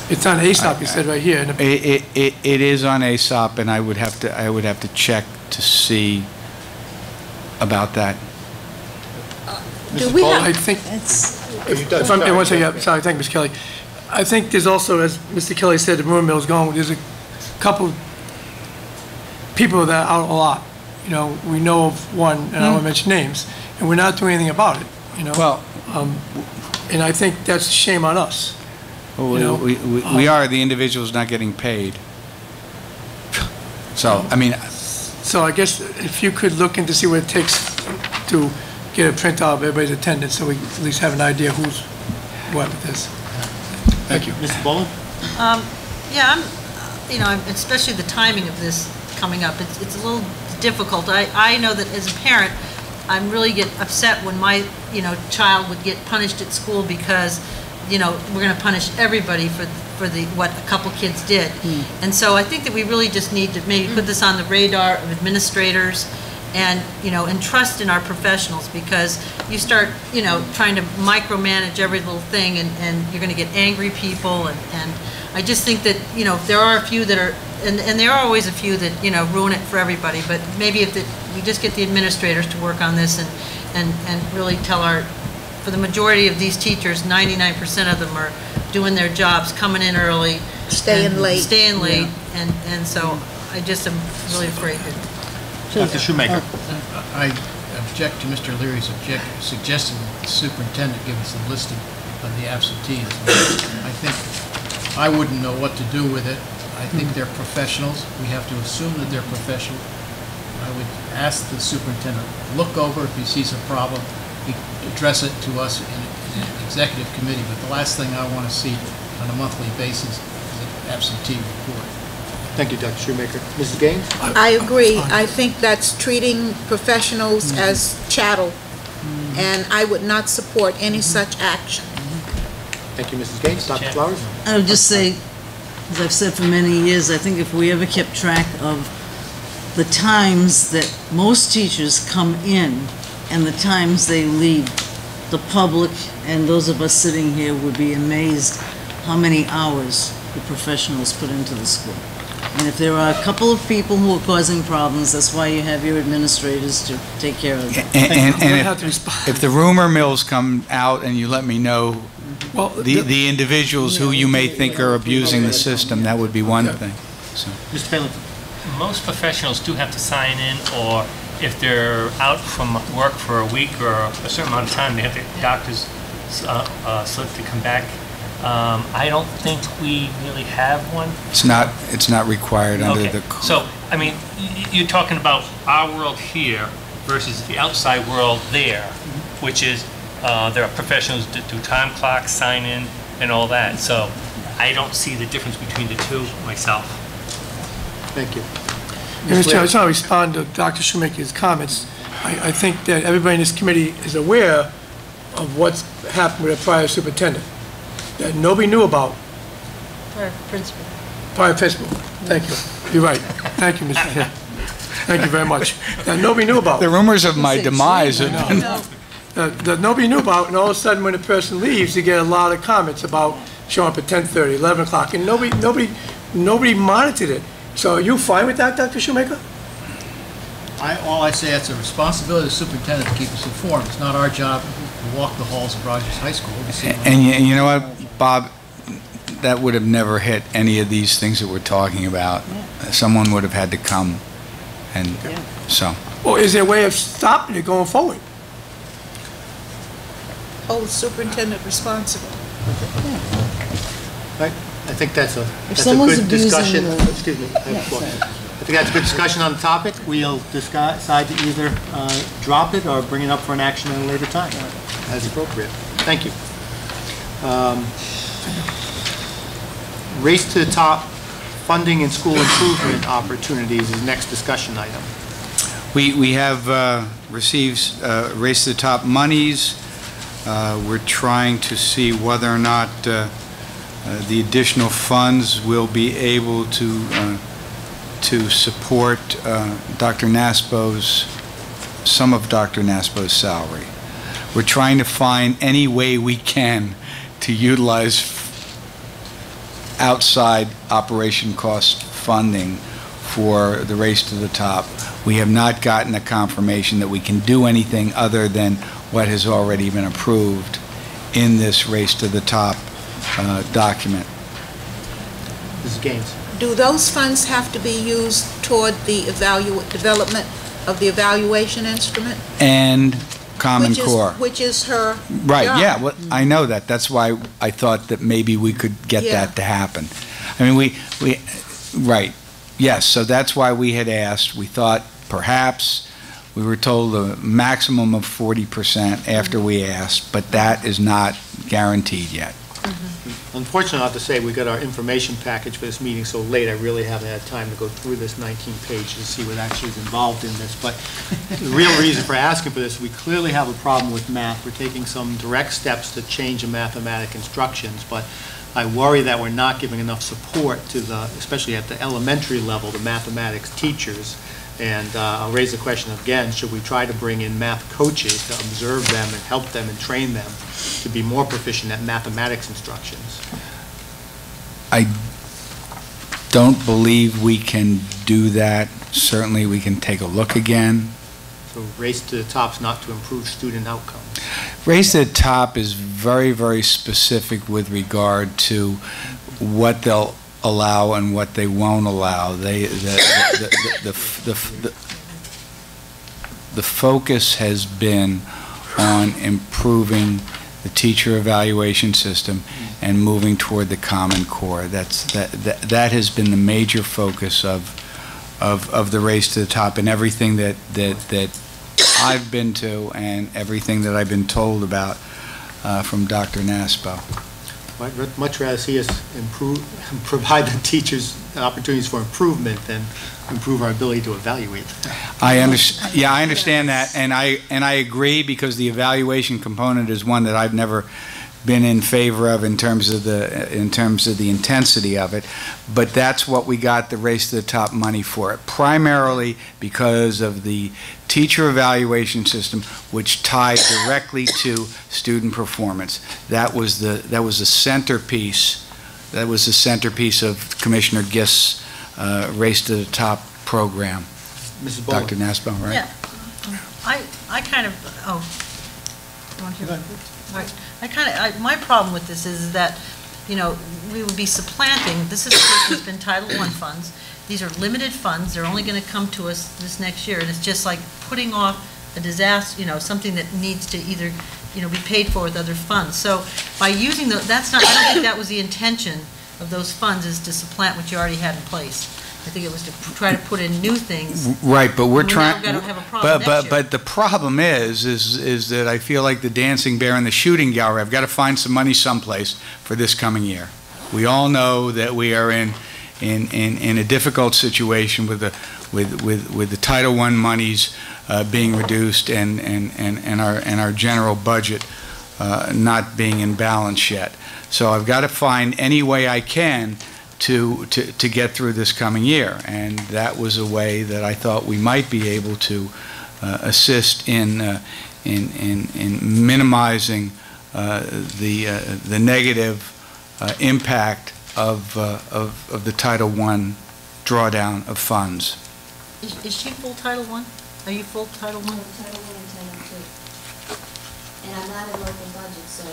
It's on ASOP, you said right here. It is on ASOP, and I would have to check to see about that. Do we have? I think. If I'm, one second, sorry, thank you, Ms. Kelly. I think there's also, as Mr. Kelly said, the rumor mill's going. There's a couple people that are out a lot. You know, we know of one, and I won't mention names, and we're not doing anything about it. You know. Well, and I think that's a shame on us. Well, you know? we are. The individual's not getting paid. So, I mean. So I guess if you could look into see what it takes to get a printout of everybody's attendance, so we at least have an idea who's what with this. Thank you. Mr. Boland? Yeah, especially the timing of this coming up, it's a little difficult. I know that as a parent, I'm really get upset when my, child would get punished at school because, we're going to punish everybody for what a couple kids did. And so I think that we really just need to maybe put this on the radar of administrators and, and trust in our professionals, because you start, trying to micromanage every little thing, and you're going to get angry people, and I just think that, there are a few that are, and there are always a few that, ruin it for everybody, but maybe if we just get the administrators to work on this and really tell for the majority of these teachers, 99% of them are doing their jobs, coming in early. Staying late. And so I just am really afraid that. Dr. Shoemaker. I object to Mr. Leary's suggesting that the superintendent give us a list of the absentees. I think I wouldn't know what to do with it. I think they're professionals. We have to assume that they're professional. I would ask the superintendent, look over if he sees a problem, address it to us in an executive committee. But the last thing I want to see on a monthly basis is an absentee report. Thank you, Dr. Shoemaker. Mrs. Gaines? I agree. I think that's treating professionals as chattel, and I would not support any such action. Thank you, Mrs. Gaines. Dr. Flowers? I would just say, as I've said for many years, I think if we ever kept track of the times that most teachers come in and the times they leave, the public and those of us sitting here would be amazed how many hours the professionals put into the school. And if there are a couple of people who are causing problems, that's why you have your administrators to take care of them. And if the rumor mills come out and you let me know the individuals who you may think are abusing the system, that would be one thing. So. Mr. Phelan? Most professionals do have to sign in, or if they're out from work for a week or a certain amount of time, they have the doctor's slip to come back. I don't think we really have one. It's not required under the code. So, I mean, you're talking about our world here versus the outside world there, which is there are professionals that do time clocks, sign in, and all that. So I don't see the difference between the two myself. Thank you. Mr. Chair, I just want to respond to Dr. Shoemaker's comments. I think that everybody in this committee is aware of what's happened with a prior superintendent that nobody knew about. Prior principal. Prior principal. Thank you. You're right. Thank you, Mr. Chair. Thank you very much. That nobody knew about. The rumors of my demise have been... that nobody knew about, and all of a sudden, when a person leaves, you get a lot of comments about showing up at 10:30, 11 o'clock, and nobody monitored it. So are you fine with that, Dr. Shoemaker? All I say, it's a responsibility of the superintendent to keep us informed. It's not our job to walk the halls of Rogers High School. And you know what, Bob, that would have never hit any of these things that we're talking about. Someone would have had to come, and so. Well, is there a way of stopping it going forward? Hold the superintendent responsible. Right. I think that's a someone's good discussion. abusing the- Excuse me. I think that's a good discussion on the topic. We'll decide to either drop it or bring it up for an action at a later time, as appropriate. Thank you. Race to the top, funding and school improvement opportunities is the next discussion item. We have received Race to the Top monies. We're trying to see whether or not the additional funds will be able to support some of Dr. Nasbo's salary. We're trying to find any way we can to utilize outside operation cost funding for the Race to the Top. We have not gotten a confirmation that we can do anything other than what has already been approved in this Race to the Top document. Mrs. Gaines. Do those funds have to be used toward the development of the evaluation instrument? And Common Core. Which is her Right, job. yeah, well, I know that. That's why I thought that maybe we could get that to happen. I mean, we right, yes, so that's why we had asked. We thought perhaps, we were told a maximum of 40% after we asked, but that is not guaranteed yet. Unfortunately, I have to say, we got our information package for this meeting so late, I really haven't had time to go through this 19 pages to see what actually is involved in this. But the real reason for asking for this, we clearly have a problem with math. We're taking some direct steps to change the mathematic instructions, but I worry that we're not giving enough support to the, especially at the elementary level, the mathematics teachers. And I'll raise the question again, should we try to bring in math coaches to observe them and help them and train them to be more proficient at mathematics instructions? I don't believe we can do that. Certainly, we can take a look again. So Race to the Top's not to improve student outcomes. Race to the Top is very, very specific with regard to what they'll allow and what they won't allow. The focus has been on improving the teacher evaluation system and moving toward the Common Core. That has been the major focus of the Race to the Top, and everything that I've been to and everything that I've been told about from Dr. Nasbo. I'd much rather see us provide the teachers opportunities for improvement than improve our ability to evaluate. I understand that, and I agree, because the evaluation component is one that I've never been in favor of in terms of the intensity of it. But that's what we got the Race to the Top money for, primarily because of the teacher evaluation system, which tied directly to student performance. That was the centerpiece. That was the centerpiece of Commissioner Gist's Race to the Top program. Mrs. Bowler. Dr. Nasbo, right? Yeah. I kind of, you want to hear about this? All right. My problem with this is that, you know, we would be supplanting, this has been Title I funds. These are limited funds. They're only going to come to us this next year, and it's just like putting off a disaster, you know, something that needs to either, you know, be paid for with other funds. So by using I don't think that was the intention of those funds, is to supplant what you already had in place. I think it was to try to put in new things. Right, but we're trying. Now we've got to have a problem next year. But the problem is that I feel like the dancing bear in the shooting gallery. I've got to find some money someplace for this coming year. We all know that we are in a difficult situation with the Title I monies being reduced and our general budget not being in balance yet. So I've got to find any way I can to get through this coming year, and that was a way that I thought we might be able to assist in in minimizing the negative impact of the Title I drawdown of funds. Is she full Title I? Are you full Title I? Title I and Title II. And I'm not in local budget, so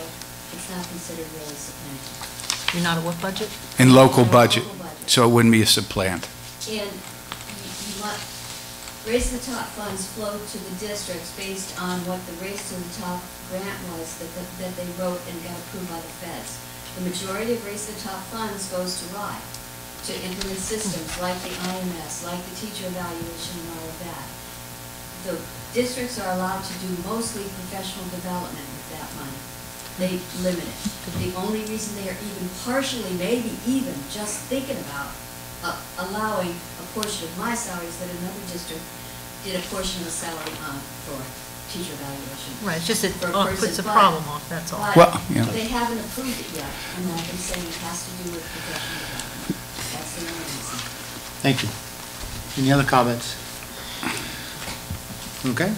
it's not considered really supplanting. You're not a what budget? In local budget, so it wouldn't be a supplant. And you must, Race to the Top funds flow to the districts based on what the Race to the Top grant was that they wrote and got approved by the feds. The majority of Race to the Top funds goes to RIE, to implement systems like the IMS, like the teacher evaluation and all of that. The districts are allowed to do mostly professional development with that money. They limit it. The only reason they are even partially, maybe even just thinking about allowing a portion of my salary is that another district did a portion of the salary for teacher evaluation. Right, it's just it For a person, puts a but- problem off, that's all. but Well, yeah. they haven't approved it yet, and I've been saying it has to do with professional development. That's the only reason. Thank you. Any other comments? Okay.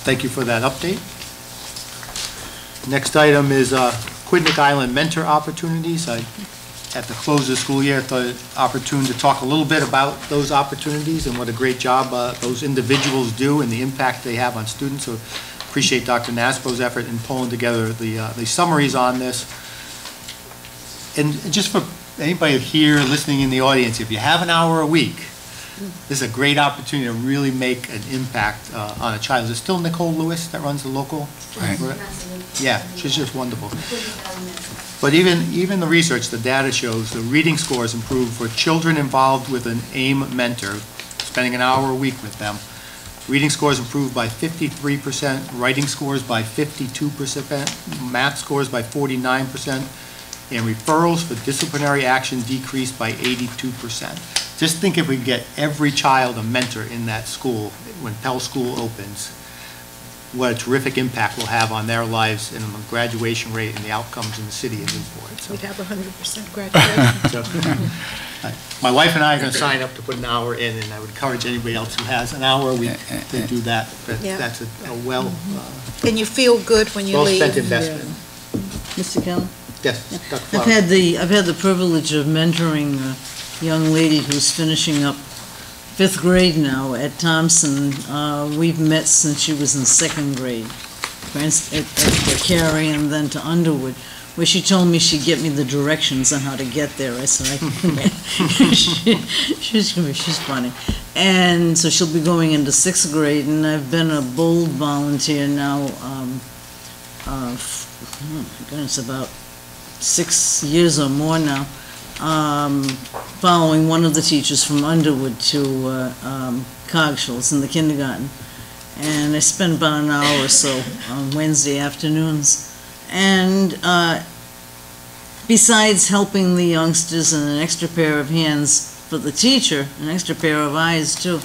Thank you for that update. Next item is Quidnick Island mentor opportunities. At the close of the school year, I thought it opportune to talk a little bit about those opportunities and what a great job those individuals do and the impact they have on students. So appreciate Dr. Naspo's effort in pulling together the summaries on this. And just for anybody here listening in the audience, if you have an hour a week, this is a great opportunity to really make an impact on a child. Is it still Nicole Lewis that runs the local? Right. Yeah, she's just wonderful. But even the research, the data shows the reading scores improve for children involved with an AIM mentor, spending an hour a week with them. Reading scores improved by 53%, writing scores by 52%, math scores by 49%, and referrals for disciplinary action decreased by 82%. Just think if we get every child a mentor in that school when Pell School opens, what a terrific impact we'll have on their lives and on the graduation rate and the outcomes in the city of Newport. So, We'd have 100% graduation. my wife and I are going to sign up to put an hour in, and I would encourage anybody else who has an hour a week to do that. Yeah. That's a well, And you feel good when you leave. well-spent investment. Mr. Kelly? Yes, Dr. I've Flowers. had the privilege of mentoring a young lady who's finishing up 5th grade now at Thompson. We've met since she was in 2nd grade, at Cary and then to Underwood, where she told me she'd get me the directions on how to get there. I said, she's funny. And so she'll be going into 6th grade, and I've been a bold volunteer now, goodness, about 6 years or more now, following one of the teachers from Underwood to Cogshall's in the kindergarten. And I spent about an hour or so on Wednesday afternoons. And besides helping the youngsters and an extra pair of hands for the teacher, an extra pair of eyes too,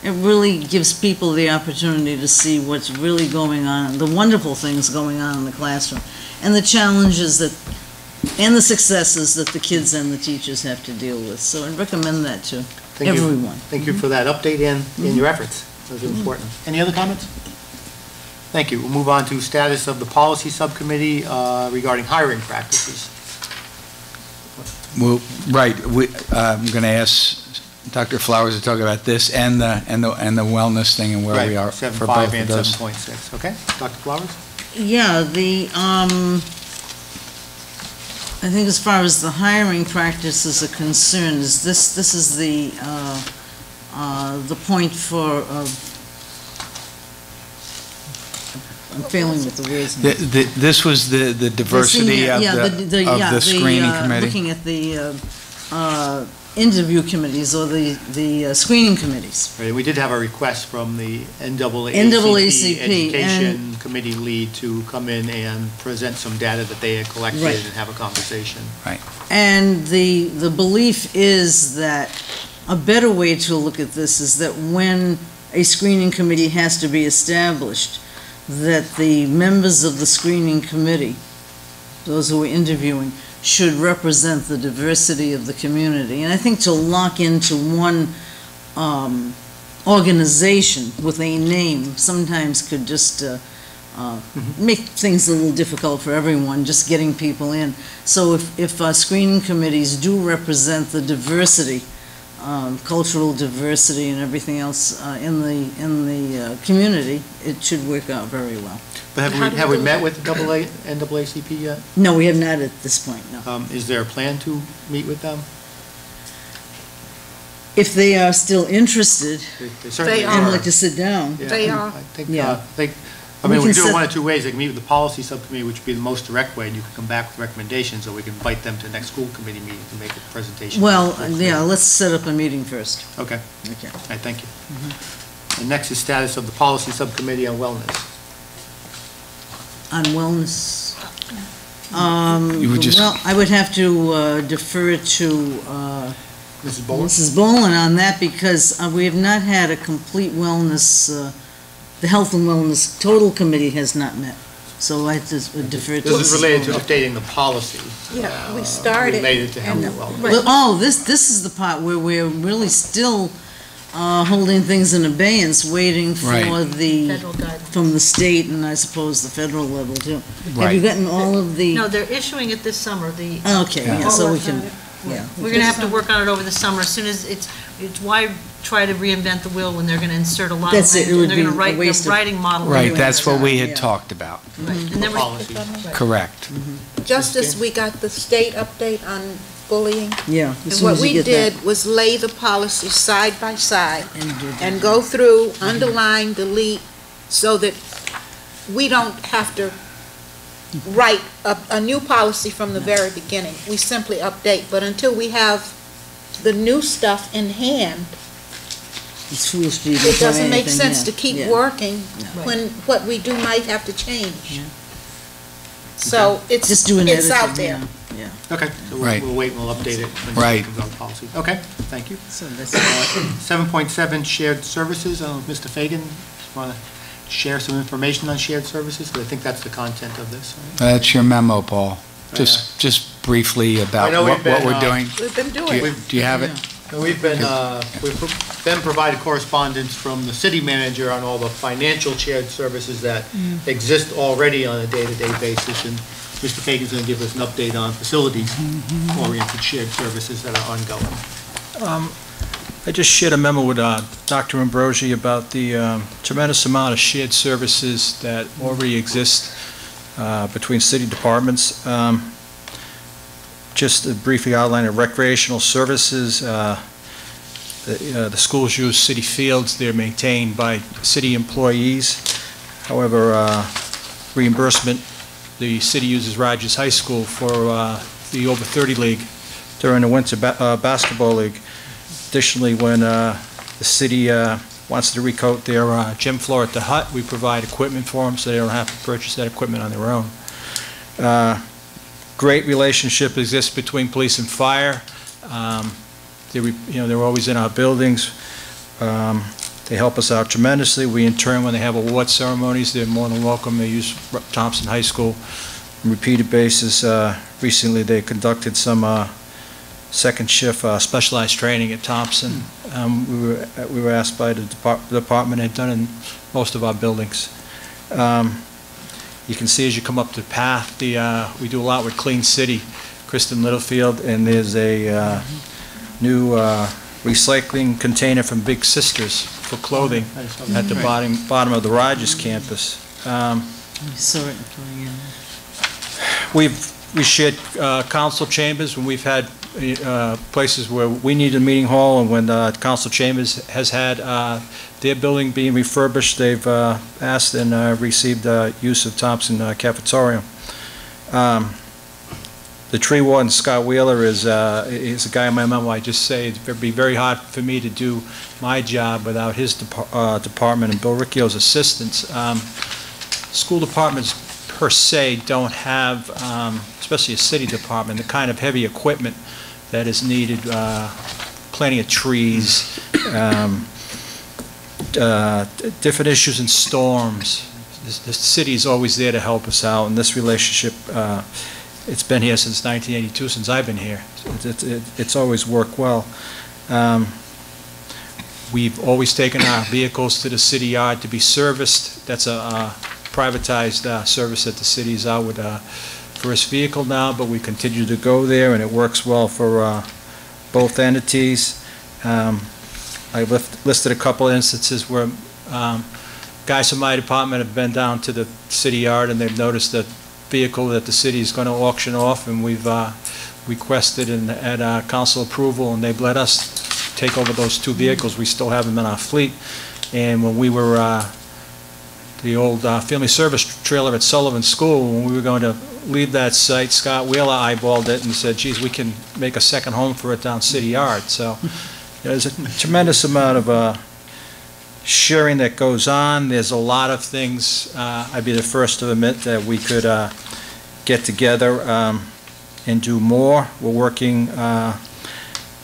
it really gives people the opportunity to see what's really going on, the wonderful things going on in the classroom, and the challenges and the successes that the kids and the teachers have to deal with. So I recommend that to everyone. Thank you for that update and your efforts. Those are important. Any other comments? Thank you. We'll move on to status of the policy subcommittee regarding hiring practices. Well, right, I'm going to ask Dr. Flowers to talk about this and the wellness thing and where we are for both 7.5 of and those. 7.6. Okay, Dr. Flowers? Yeah, I think as far as the hiring practices are concerned, this is the point for, I'm failing with the words. This was the diversity of the screening committee? Looking at the interview committees or the screening committees. Right, we did have a request from the NAACP Education Committee lead to come in and present some data that they had collected and have a conversation. Right. And the belief is that a better way to look at this is that when a screening committee has to be established, that the members of the screening committee, those who are interviewing, should represent the diversity of the community. And I think to lock into one organization with a name sometimes could just make things a little difficult for everyone, just getting people in. So if screening committees do represent the diversity, cultural diversity and everything else in the community, it should work out very well. But have we met with the NAACP yet? No, we have not at this point, no. Is there a plan to meet with them? If they are still interested They certainly and are. like to sit down. Yeah, They are. I think, Yeah. I mean, We we can can do it set- one of two ways. They can meet with the policy subcommittee, which would be the most direct way, and you can come back with recommendations, or we can invite them to the next school committee meeting to make a presentation. Well, yeah, let's set up a meeting first. Okay. Okay. All right, thank you. And next is status of the policy subcommittee on wellness. On wellness, You would just- well, I would have to defer to Mrs. Bowles? Mrs. Boland on that, because we have not had a complete wellness, the Health and Wellness Total Committee has not met, so I just would defer to Mrs. This is related to Boland. updating the policy. Yeah, we started. Related to health and- and wellness. Well, oh, this is the part where we're really still holding things in abeyance, waiting for Right. the, Federal guidance. from the state and I suppose the federal level too. Have you Right. gotten all of the? No, they're issuing it this summer, the. Okay, yeah, so we can, yeah. We're gonna have to work on it over the summer, as soon as it's why try to reinvent the wheel when they're gonna insert a lot of That's it. language, It would and they're gonna be a write, waste the of- writing model. Right, Anyway, that's what we had yeah. talked about. Right, and then we're- Policy. Correct. Just as we got the state update on bullying, Yeah. as and soon what as you we get that- did was lay the policy side by side And do that. and go through, underline, delete, so that we don't have to write a new policy from the very beginning. We simply update, but until we have the new stuff in hand, It's foolish to even it try doesn't make anything, sense yeah, to keep yeah. working Yeah. when what we do might have to change. Yeah. So it's, Just do an it's out editing, there. yeah, Okay, so Right. we'll wait and we'll update it when Right. it comes on policy. Okay, thank you. So that's, 7.7, shared services. Mr. Fagan, want to share some information on shared services? Because I think that's the content of this. Right? That's your memo, Paul. Just briefly about I know what we've been, we're doing. We've been Do doing you- it. do you have it? And we've been provided correspondence from the city manager on all the financial shared services that exist already on a day-to-day basis. And Mr. Fagan's going to give us an update on facilities-oriented shared services that are ongoing. I just shared a memo with Dr. Ambrosi about the tremendous amount of shared services that already exist between city departments. Just to briefly outline it, recreational services, the schools use city fields, they're maintained by city employees. However, reimbursement, the city uses Rogers High School for the over 30 league during the winter basketball league. Additionally, when the city wants to recoat their gym floor at the hut, we provide equipment for them so they don't have to purchase that equipment on their own. Great relationship exists between police and fire. They're always in our buildings. They help us out tremendously. We, in turn, when they have award ceremonies, they're more than welcome. They use Thompson High School on a repeated basis. Recently, they conducted some second shift specialized training at Thompson. We were asked by the department, had done in most of our buildings. You can see as you come up the path, we do a lot with Clean City, Kristen Littlefield, and there's a new recycling container from Big Sisters for clothing at the bottom of the Rogers campus. we saw it going in. We shared council chambers when we've had places where we need a meeting hall, and when council chambers has had their building being refurbished, they've asked and received use of Thompson Cafeteria. The tree warden, Scott Wheeler, is a guy in my memo. I just say it'd be very hard for me to do my job without his department and Bill Riccio's assistance. School departments per se don't have, especially a city department, the kind of heavy equipment that is needed, planting of trees, different issues in storms. The city is always there to help us out, and this relationship, it's been here since 1982, since I've been here. It's always worked well. We've always taken our vehicles to the city yard to be serviced. That's a privatized service that the city is out with first vehicle now, but we continue to go there, and it works well for both entities. I listed a couple of instances where guys from my department have been down to the city yard, and they've noticed that vehicle that the city is going to auction off, and we've requested and had council approval, and they've let us take over those two vehicles. We still have them in our fleet. And when we were the old family service trailer at Sullivan School, when we were going to leave that site, Scott Wheeler eyeballed it and said, geez, we can make a second home for it down City Yard. So there's a tremendous amount of sharing that goes on. There's a lot of things, I'd be the first to admit, that we could get together and do more. We're working, I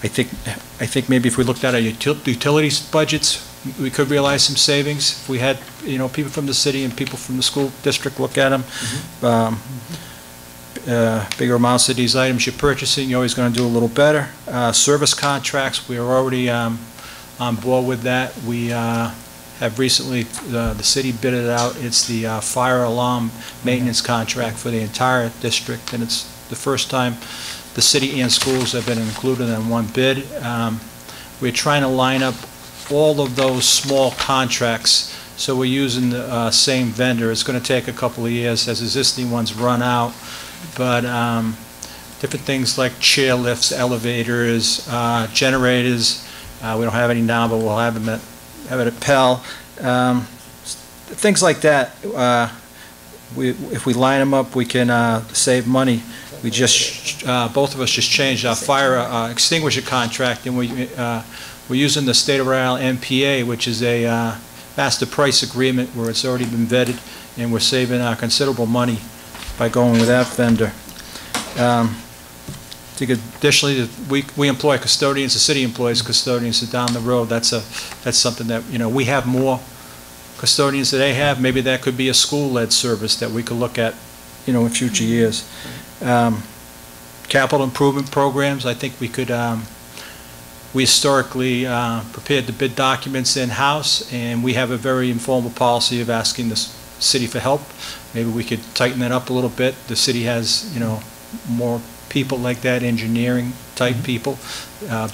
think maybe if we looked at our utilities budgets, we could realize some savings. If we had, people from the city and people from the school district look at them. Bigger amounts of these items you're purchasing, you're always going to do a little better. Service contracts, we are already on board with that. We have recently, the city bid it out. It's the fire alarm maintenance contract for the entire district, and it's the first time the city and schools have been included in one bid. We're trying to line up all of those small contracts, so we're using the same vendor. It's going to take a couple of years as existing ones run out, but different things like chair lifts, elevators, generators. We don't have any now, but we'll have them at Pell. Things like that. If we line them up, we can save money. We just, both of us just changed our fire extinguisher contract, and we're using the State of Rhode Island MPA, which is a master price agreement where it's already been vetted, and we're saving considerable money by going with that vendor. Additionally, we employ custodians. The city employs custodians down the road. That's something that we have more custodians that they have. Maybe that could be a school-led service that we could look at, in future years. Capital improvement programs. I think we could. We historically prepared the bid documents in-house, and we have a very informal policy of asking the city for help. Maybe we could tighten that up a little bit. The city has, more people like that, engineering type people.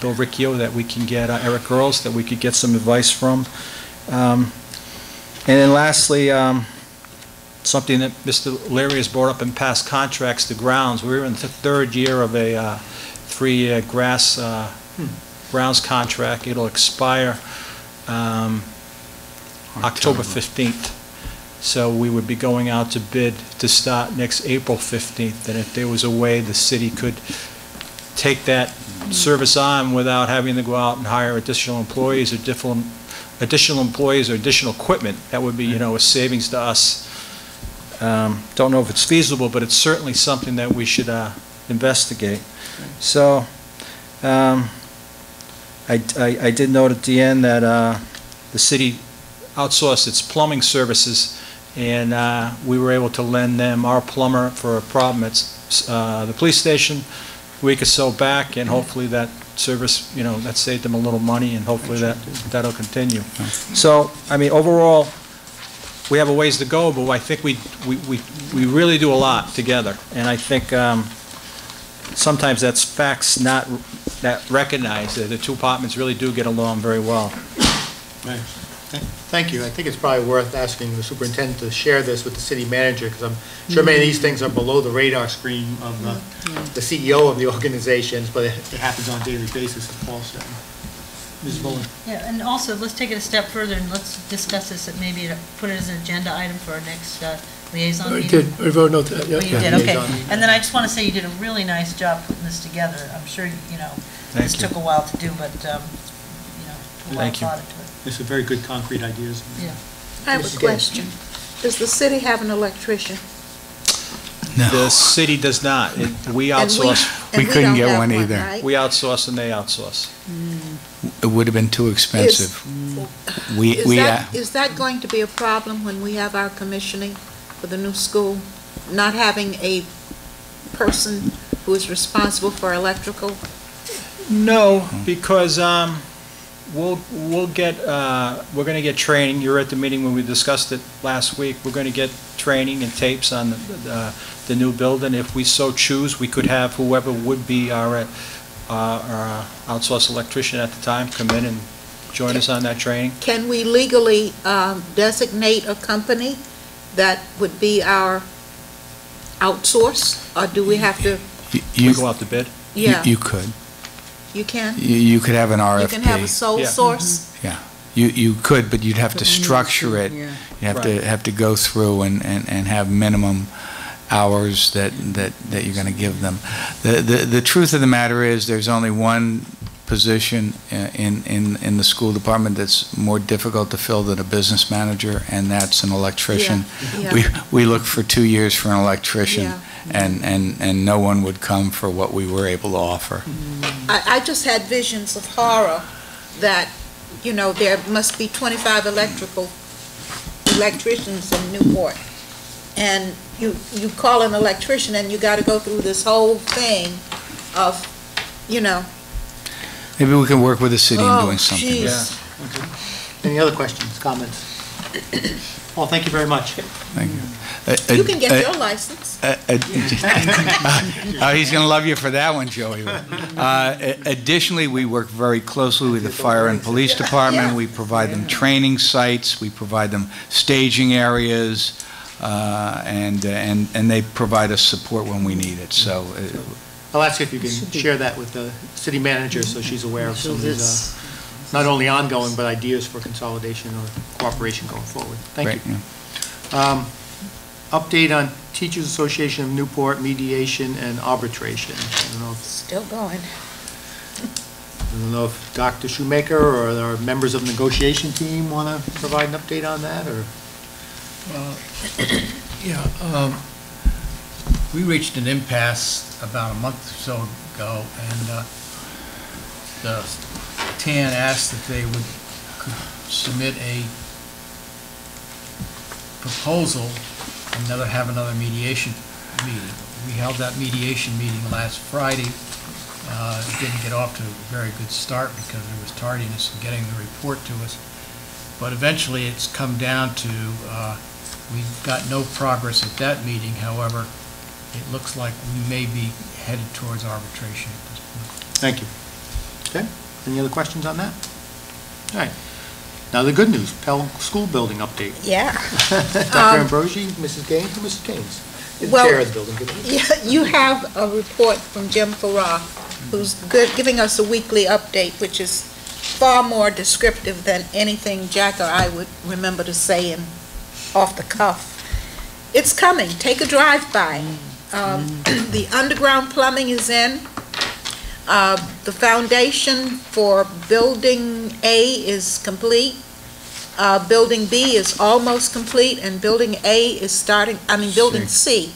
Bill Riccio, that we can get, Eric Earls, that we could get some advice from. And then lastly, something that Mr. Leary has brought up in past contracts, the grounds. We're in the third year of a 3-year grounds contract. It'll expire October 15th. So we would be going out to bid to start next April 15th. And if there was a way the city could take that service on without having to go out and hire additional employees or additional equipment, that would be, a savings to us. Don't know if it's feasible, but it's certainly something that we should investigate. So I did note at the end that the city outsourced its plumbing services, and we were able to lend them our plumber for a problem at the police station a week or so back, and hopefully that service, that saved them a little money, and hopefully that'll continue. So, I mean, overall, we have a ways to go, but I think we really do a lot together, and I think sometimes that's facts not that recognized. The two departments really do get along very well. Right. Thank you. I think it's probably worth asking the superintendent to share this with the city manager, because I'm sure many of these things are below the radar screen of the CEO of the organizations, but it happens on a daily basis, as Paul said. Ms. Bullen. Yeah, and also, let's take it a step further and let's discuss this, and maybe put it as an agenda item for our next liaison meeting. We voted on that, yeah. Oh, you did, okay. And then I just want to say you did a really nice job putting this together. I'm sure, this took a while to do, but, a lot of thought into it. There's some very good concrete ideas. Yeah. I have a question. Does the city have an electrician? No. The city does not. We outsource. We couldn't get one either. Right? We outsource and they outsource. It would have been too expensive. Is that going to be a problem when we have our commissioning for the new school? Not having a person who is responsible for electrical? No, because we're going to get training. You were at the meeting when we discussed it last week. We're going to get training and tapes on the new building. If we so choose, we could have whoever would be our outsourced electrician at the time come in and join us on that training. Can we legally designate a company that would be our outsource, or do we have to? You go out to bid? Yeah. You could. You can? You could have an RFP. You can have a sole Yeah. source? Yeah, you could, but you'd have to structure it. Yeah. You have Right. to have to go through and have minimum hours that you're going to give them. The truth of the matter is, there's only one position in the school department that's more difficult to fill than a business manager, and that's an electrician. Yeah. We looked for 2 years for an electrician, Yeah. and no one would come for what we were able to offer. I just had visions of horror that, you know, there must be 25 electricians in Newport. And you call an electrician and you got to go through this whole thing of, you know. Maybe we can work with the city in doing something. Geez. Any other questions, comments? Paul, thank you very much. Thank you. You can get your license. He's going to love you for that one, Joey. Additionally, we work very closely with the fire and police department. We provide them training sites, we provide them staging areas, and they provide us support when we need it. So I'll ask you if you can share that with the city manager so she's aware of some of these, not only ongoing, but ideas for consolidation or cooperation going forward. Thank you. yeah. Update on Teachers Association of Newport mediation and arbitration. I don't know if, Still going. Dr. Shoemaker or our members of the negotiation team want to provide an update on that, or? We reached an impasse about a month or so ago, and the TAN asked that they could submit a proposal and have another mediation meeting. We held that mediation meeting last Friday. It didn't get off to a very good start because there was tardiness in getting the report to us. But eventually it's come down to, we've got no progress at that meeting. However, it looks like we may be headed towards arbitration at this point. Thank you. Okay, any other questions on that? All right. Now the good news, Pell School Building update. Yeah. Dr. Ambrosi, Mrs. Gaines, or Mrs. Gaines? The Well, chair of the building. Good news. Yeah, you have a report from Jim Farrar, who's giving us a weekly update, which is far more descriptive than anything Jack or I would remember to say off the cuff. It's coming. Take a drive-by. The underground plumbing is in. The foundation for Building A is complete. Building B is almost complete, and Building A is starting, Building C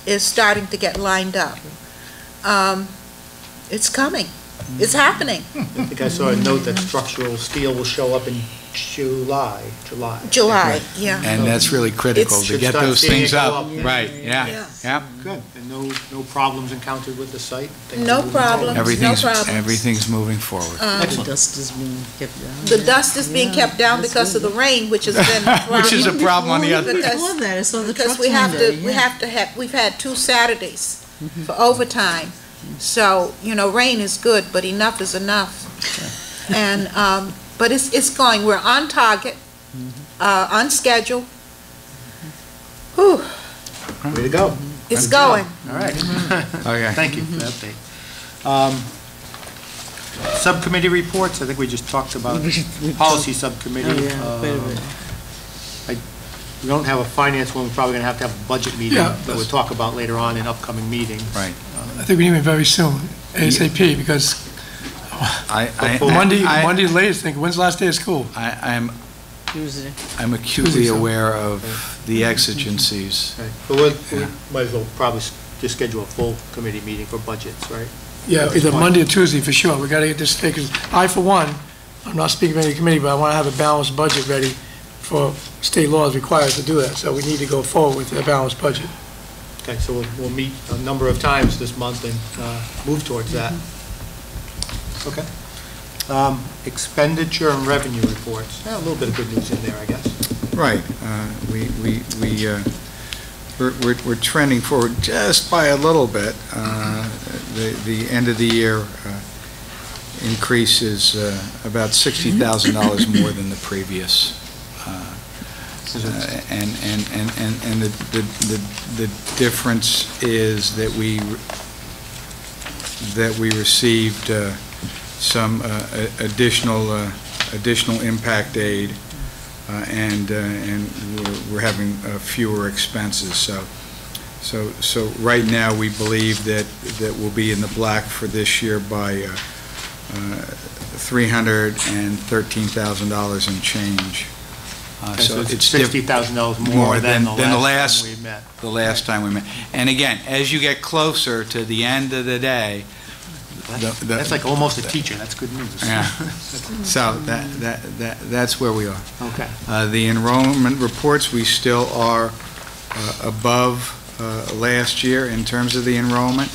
is starting to get lined up. It's coming. It's happening. I think I saw a note that structural steel will show up in July. July, yeah. And that's really critical to get those things up. Right, yeah. Good, and no problems encountered with the site? Things No are moving problems, forward? no problems. Everything's moving forward. The dust is being kept down. The dust is being kept down because of the rain, which has been a problem. Which is a problem on the other. Before that, I saw the Because trucks we have one to, day, we've had 2 Saturdays for overtime. So, rain is good, but enough is enough. And, but it's going, we're on target, on schedule. Whew, Way to go. it's going. All right. Okay. Thank you for the update. Subcommittee reports, I think we just talked about policy subcommittee. We don't have a finance one, we're probably going to have a budget meeting Yeah. that we'll talk about later on in upcoming meetings. Right. I think we need it very soon, ASAP, because Monday's latest, I think, when's the last day of school? I'm Tuesday. acutely aware of the exigencies. Okay. But we might as well probably just schedule a full committee meeting for budgets, right? Yeah, either Monday or Tuesday for sure. We gotta get this fixed. I, for one, I'm not speaking for any committee, but I wanna have a balanced budget ready for state laws require us to do that, so we need to go forward with a balanced budget. Okay, so we'll meet a number of times this month and move towards that. Okay. Expenditure and revenue reports. A little bit of good news in there, I guess. Right. We we're trending forward just by a little bit. The end of the year increase is about $60,000 more than the previous. And the difference is that we received some additional impact aid, and we're having fewer expenses. So right now we believe that we'll be in the black for this year by $313,000 and change. So it's $60,000 more than the last time we met. The last time we met. And again, as you get closer to the end of the day, that's like almost a teacher. That's good news. Yeah. So that's where we are. Okay. The enrollment reports, we still are above last year in terms of the enrollment,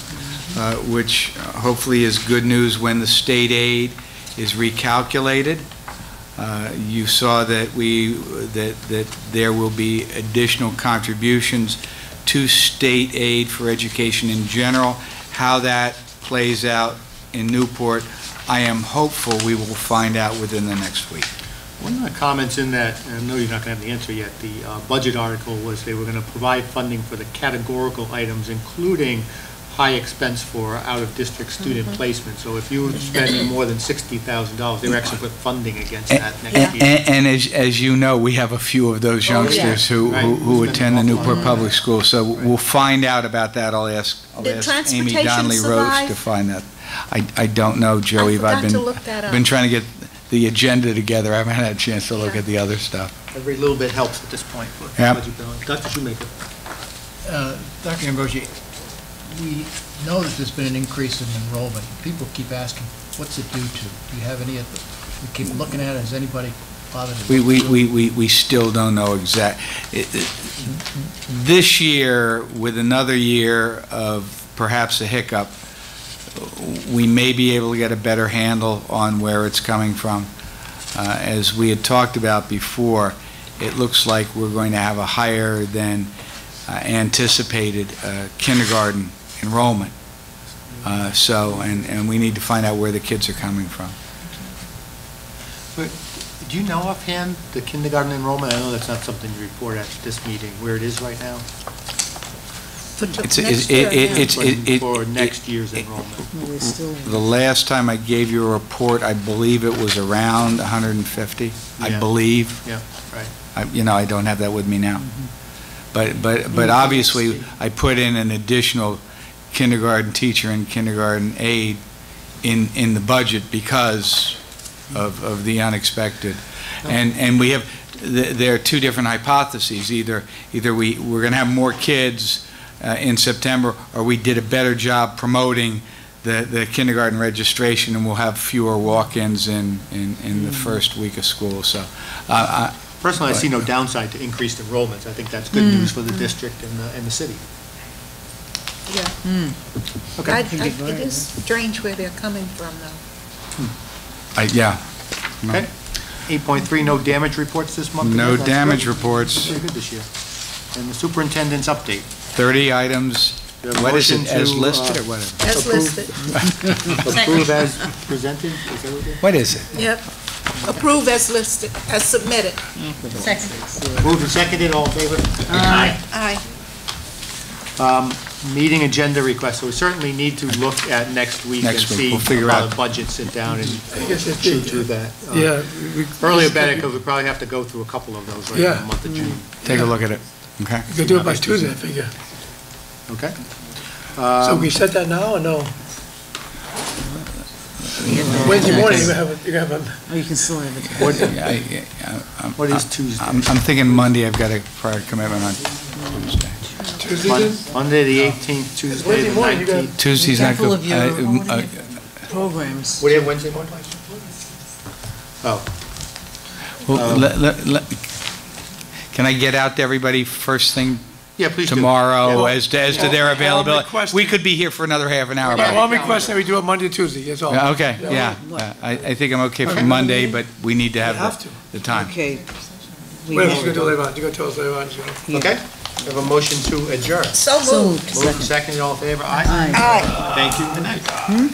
which hopefully is good news when the state aid is recalculated. You saw that that there will be additional contributions to state aid for education in general. How that plays out in Newport, I am hopeful we will find out within the next week. One of the comments in that, and I know you're not going to have the answer yet, the budget article was they were going to provide funding for the categorical items, including high expense for out-of-district student placement. So if you were spending more than $60,000, they were actually put funding against that next year. And as you know, we have a few of those youngsters who attend the Newport Public Schools, so we'll find out about that. I'll ask Amy Donnelly-Rose to find that. I don't know, Joey. I've been trying to get the agenda together. I haven't had a chance to look at the other stuff. Every little bit helps at this point. Yep. Dr. Shoemaker. Dr. Ambrosi, we know that there's been an increase in enrollment. People keep asking, what's it due to? Do you have any, we keep looking at it, has anybody bothered to look through it? We still don't know exact. This year, with another year of perhaps a hiccup, we may be able to get a better handle on where it's coming from. As we had talked about before, it looks like we're going to have a higher than anticipated kindergarten enrollment. And we need to find out where the kids are coming from. But do you know offhand the kindergarten enrollment? I know that's not something you report at this meeting, where it is right now? For next year's enrollment. The last time I gave you a report, I believe it was around 150, I believe. Yeah, right. I don't have that with me now. But obviously, I put in an additional kindergarten teacher and kindergarten aide in the budget because of the unexpected. And we have, there are two different hypotheses. Either we're going to have more kids in September, or we did a better job promoting the kindergarten registration, and we'll have fewer walk-ins in the first week of school. So. Personally, I see no downside to increased enrollments. I think that's good news for the district and the city. Yeah. Okay. It is strange where they're coming from, though. Yeah. Okay. 8.3, no damage reports this month? No damage reports. Pretty good this year. And the superintendent's update. 30 items. What is it, as listed or whatever? As listed. Approve as presented? Is that what it is? What is it? Yep. Approve as listed, as submitted. Second. Moved and seconded, all in favor? Aye. Aye. Meeting agenda request, so we certainly need to look at next week and see we'll figure how out. the budget, sit down and shoot through that. Yeah. Earlier better, because we probably have to go through a couple of those right in the month of June. Take a look at it, okay? You could do it by Tuesday, I figure. Okay. So we set that now or no? Wednesday morning, you're gonna have a. Oh, you can still have it. What is Tuesday? I'm thinking Monday. I've got a prior commitment on Tuesday. Tuesday? Monday the 18th, Tuesday the 19th. Tuesday's not Careful good. of your programs. What do you have Wednesday morning? Oh. Well, can I get out to everybody first thing Yeah, please tomorrow do. as to their availability? We could be here for another half an hour. One request that we do it Monday, Tuesday, that's all. Okay, yeah. I think I'm okay for Monday, but we need to have the time. Okay. What else you gonna do later on? You gonna tell us later on? Okay. We have a motion to adjourn. So moved. Moved and seconded, all in favor? Aye. Aye. Thank you, good night.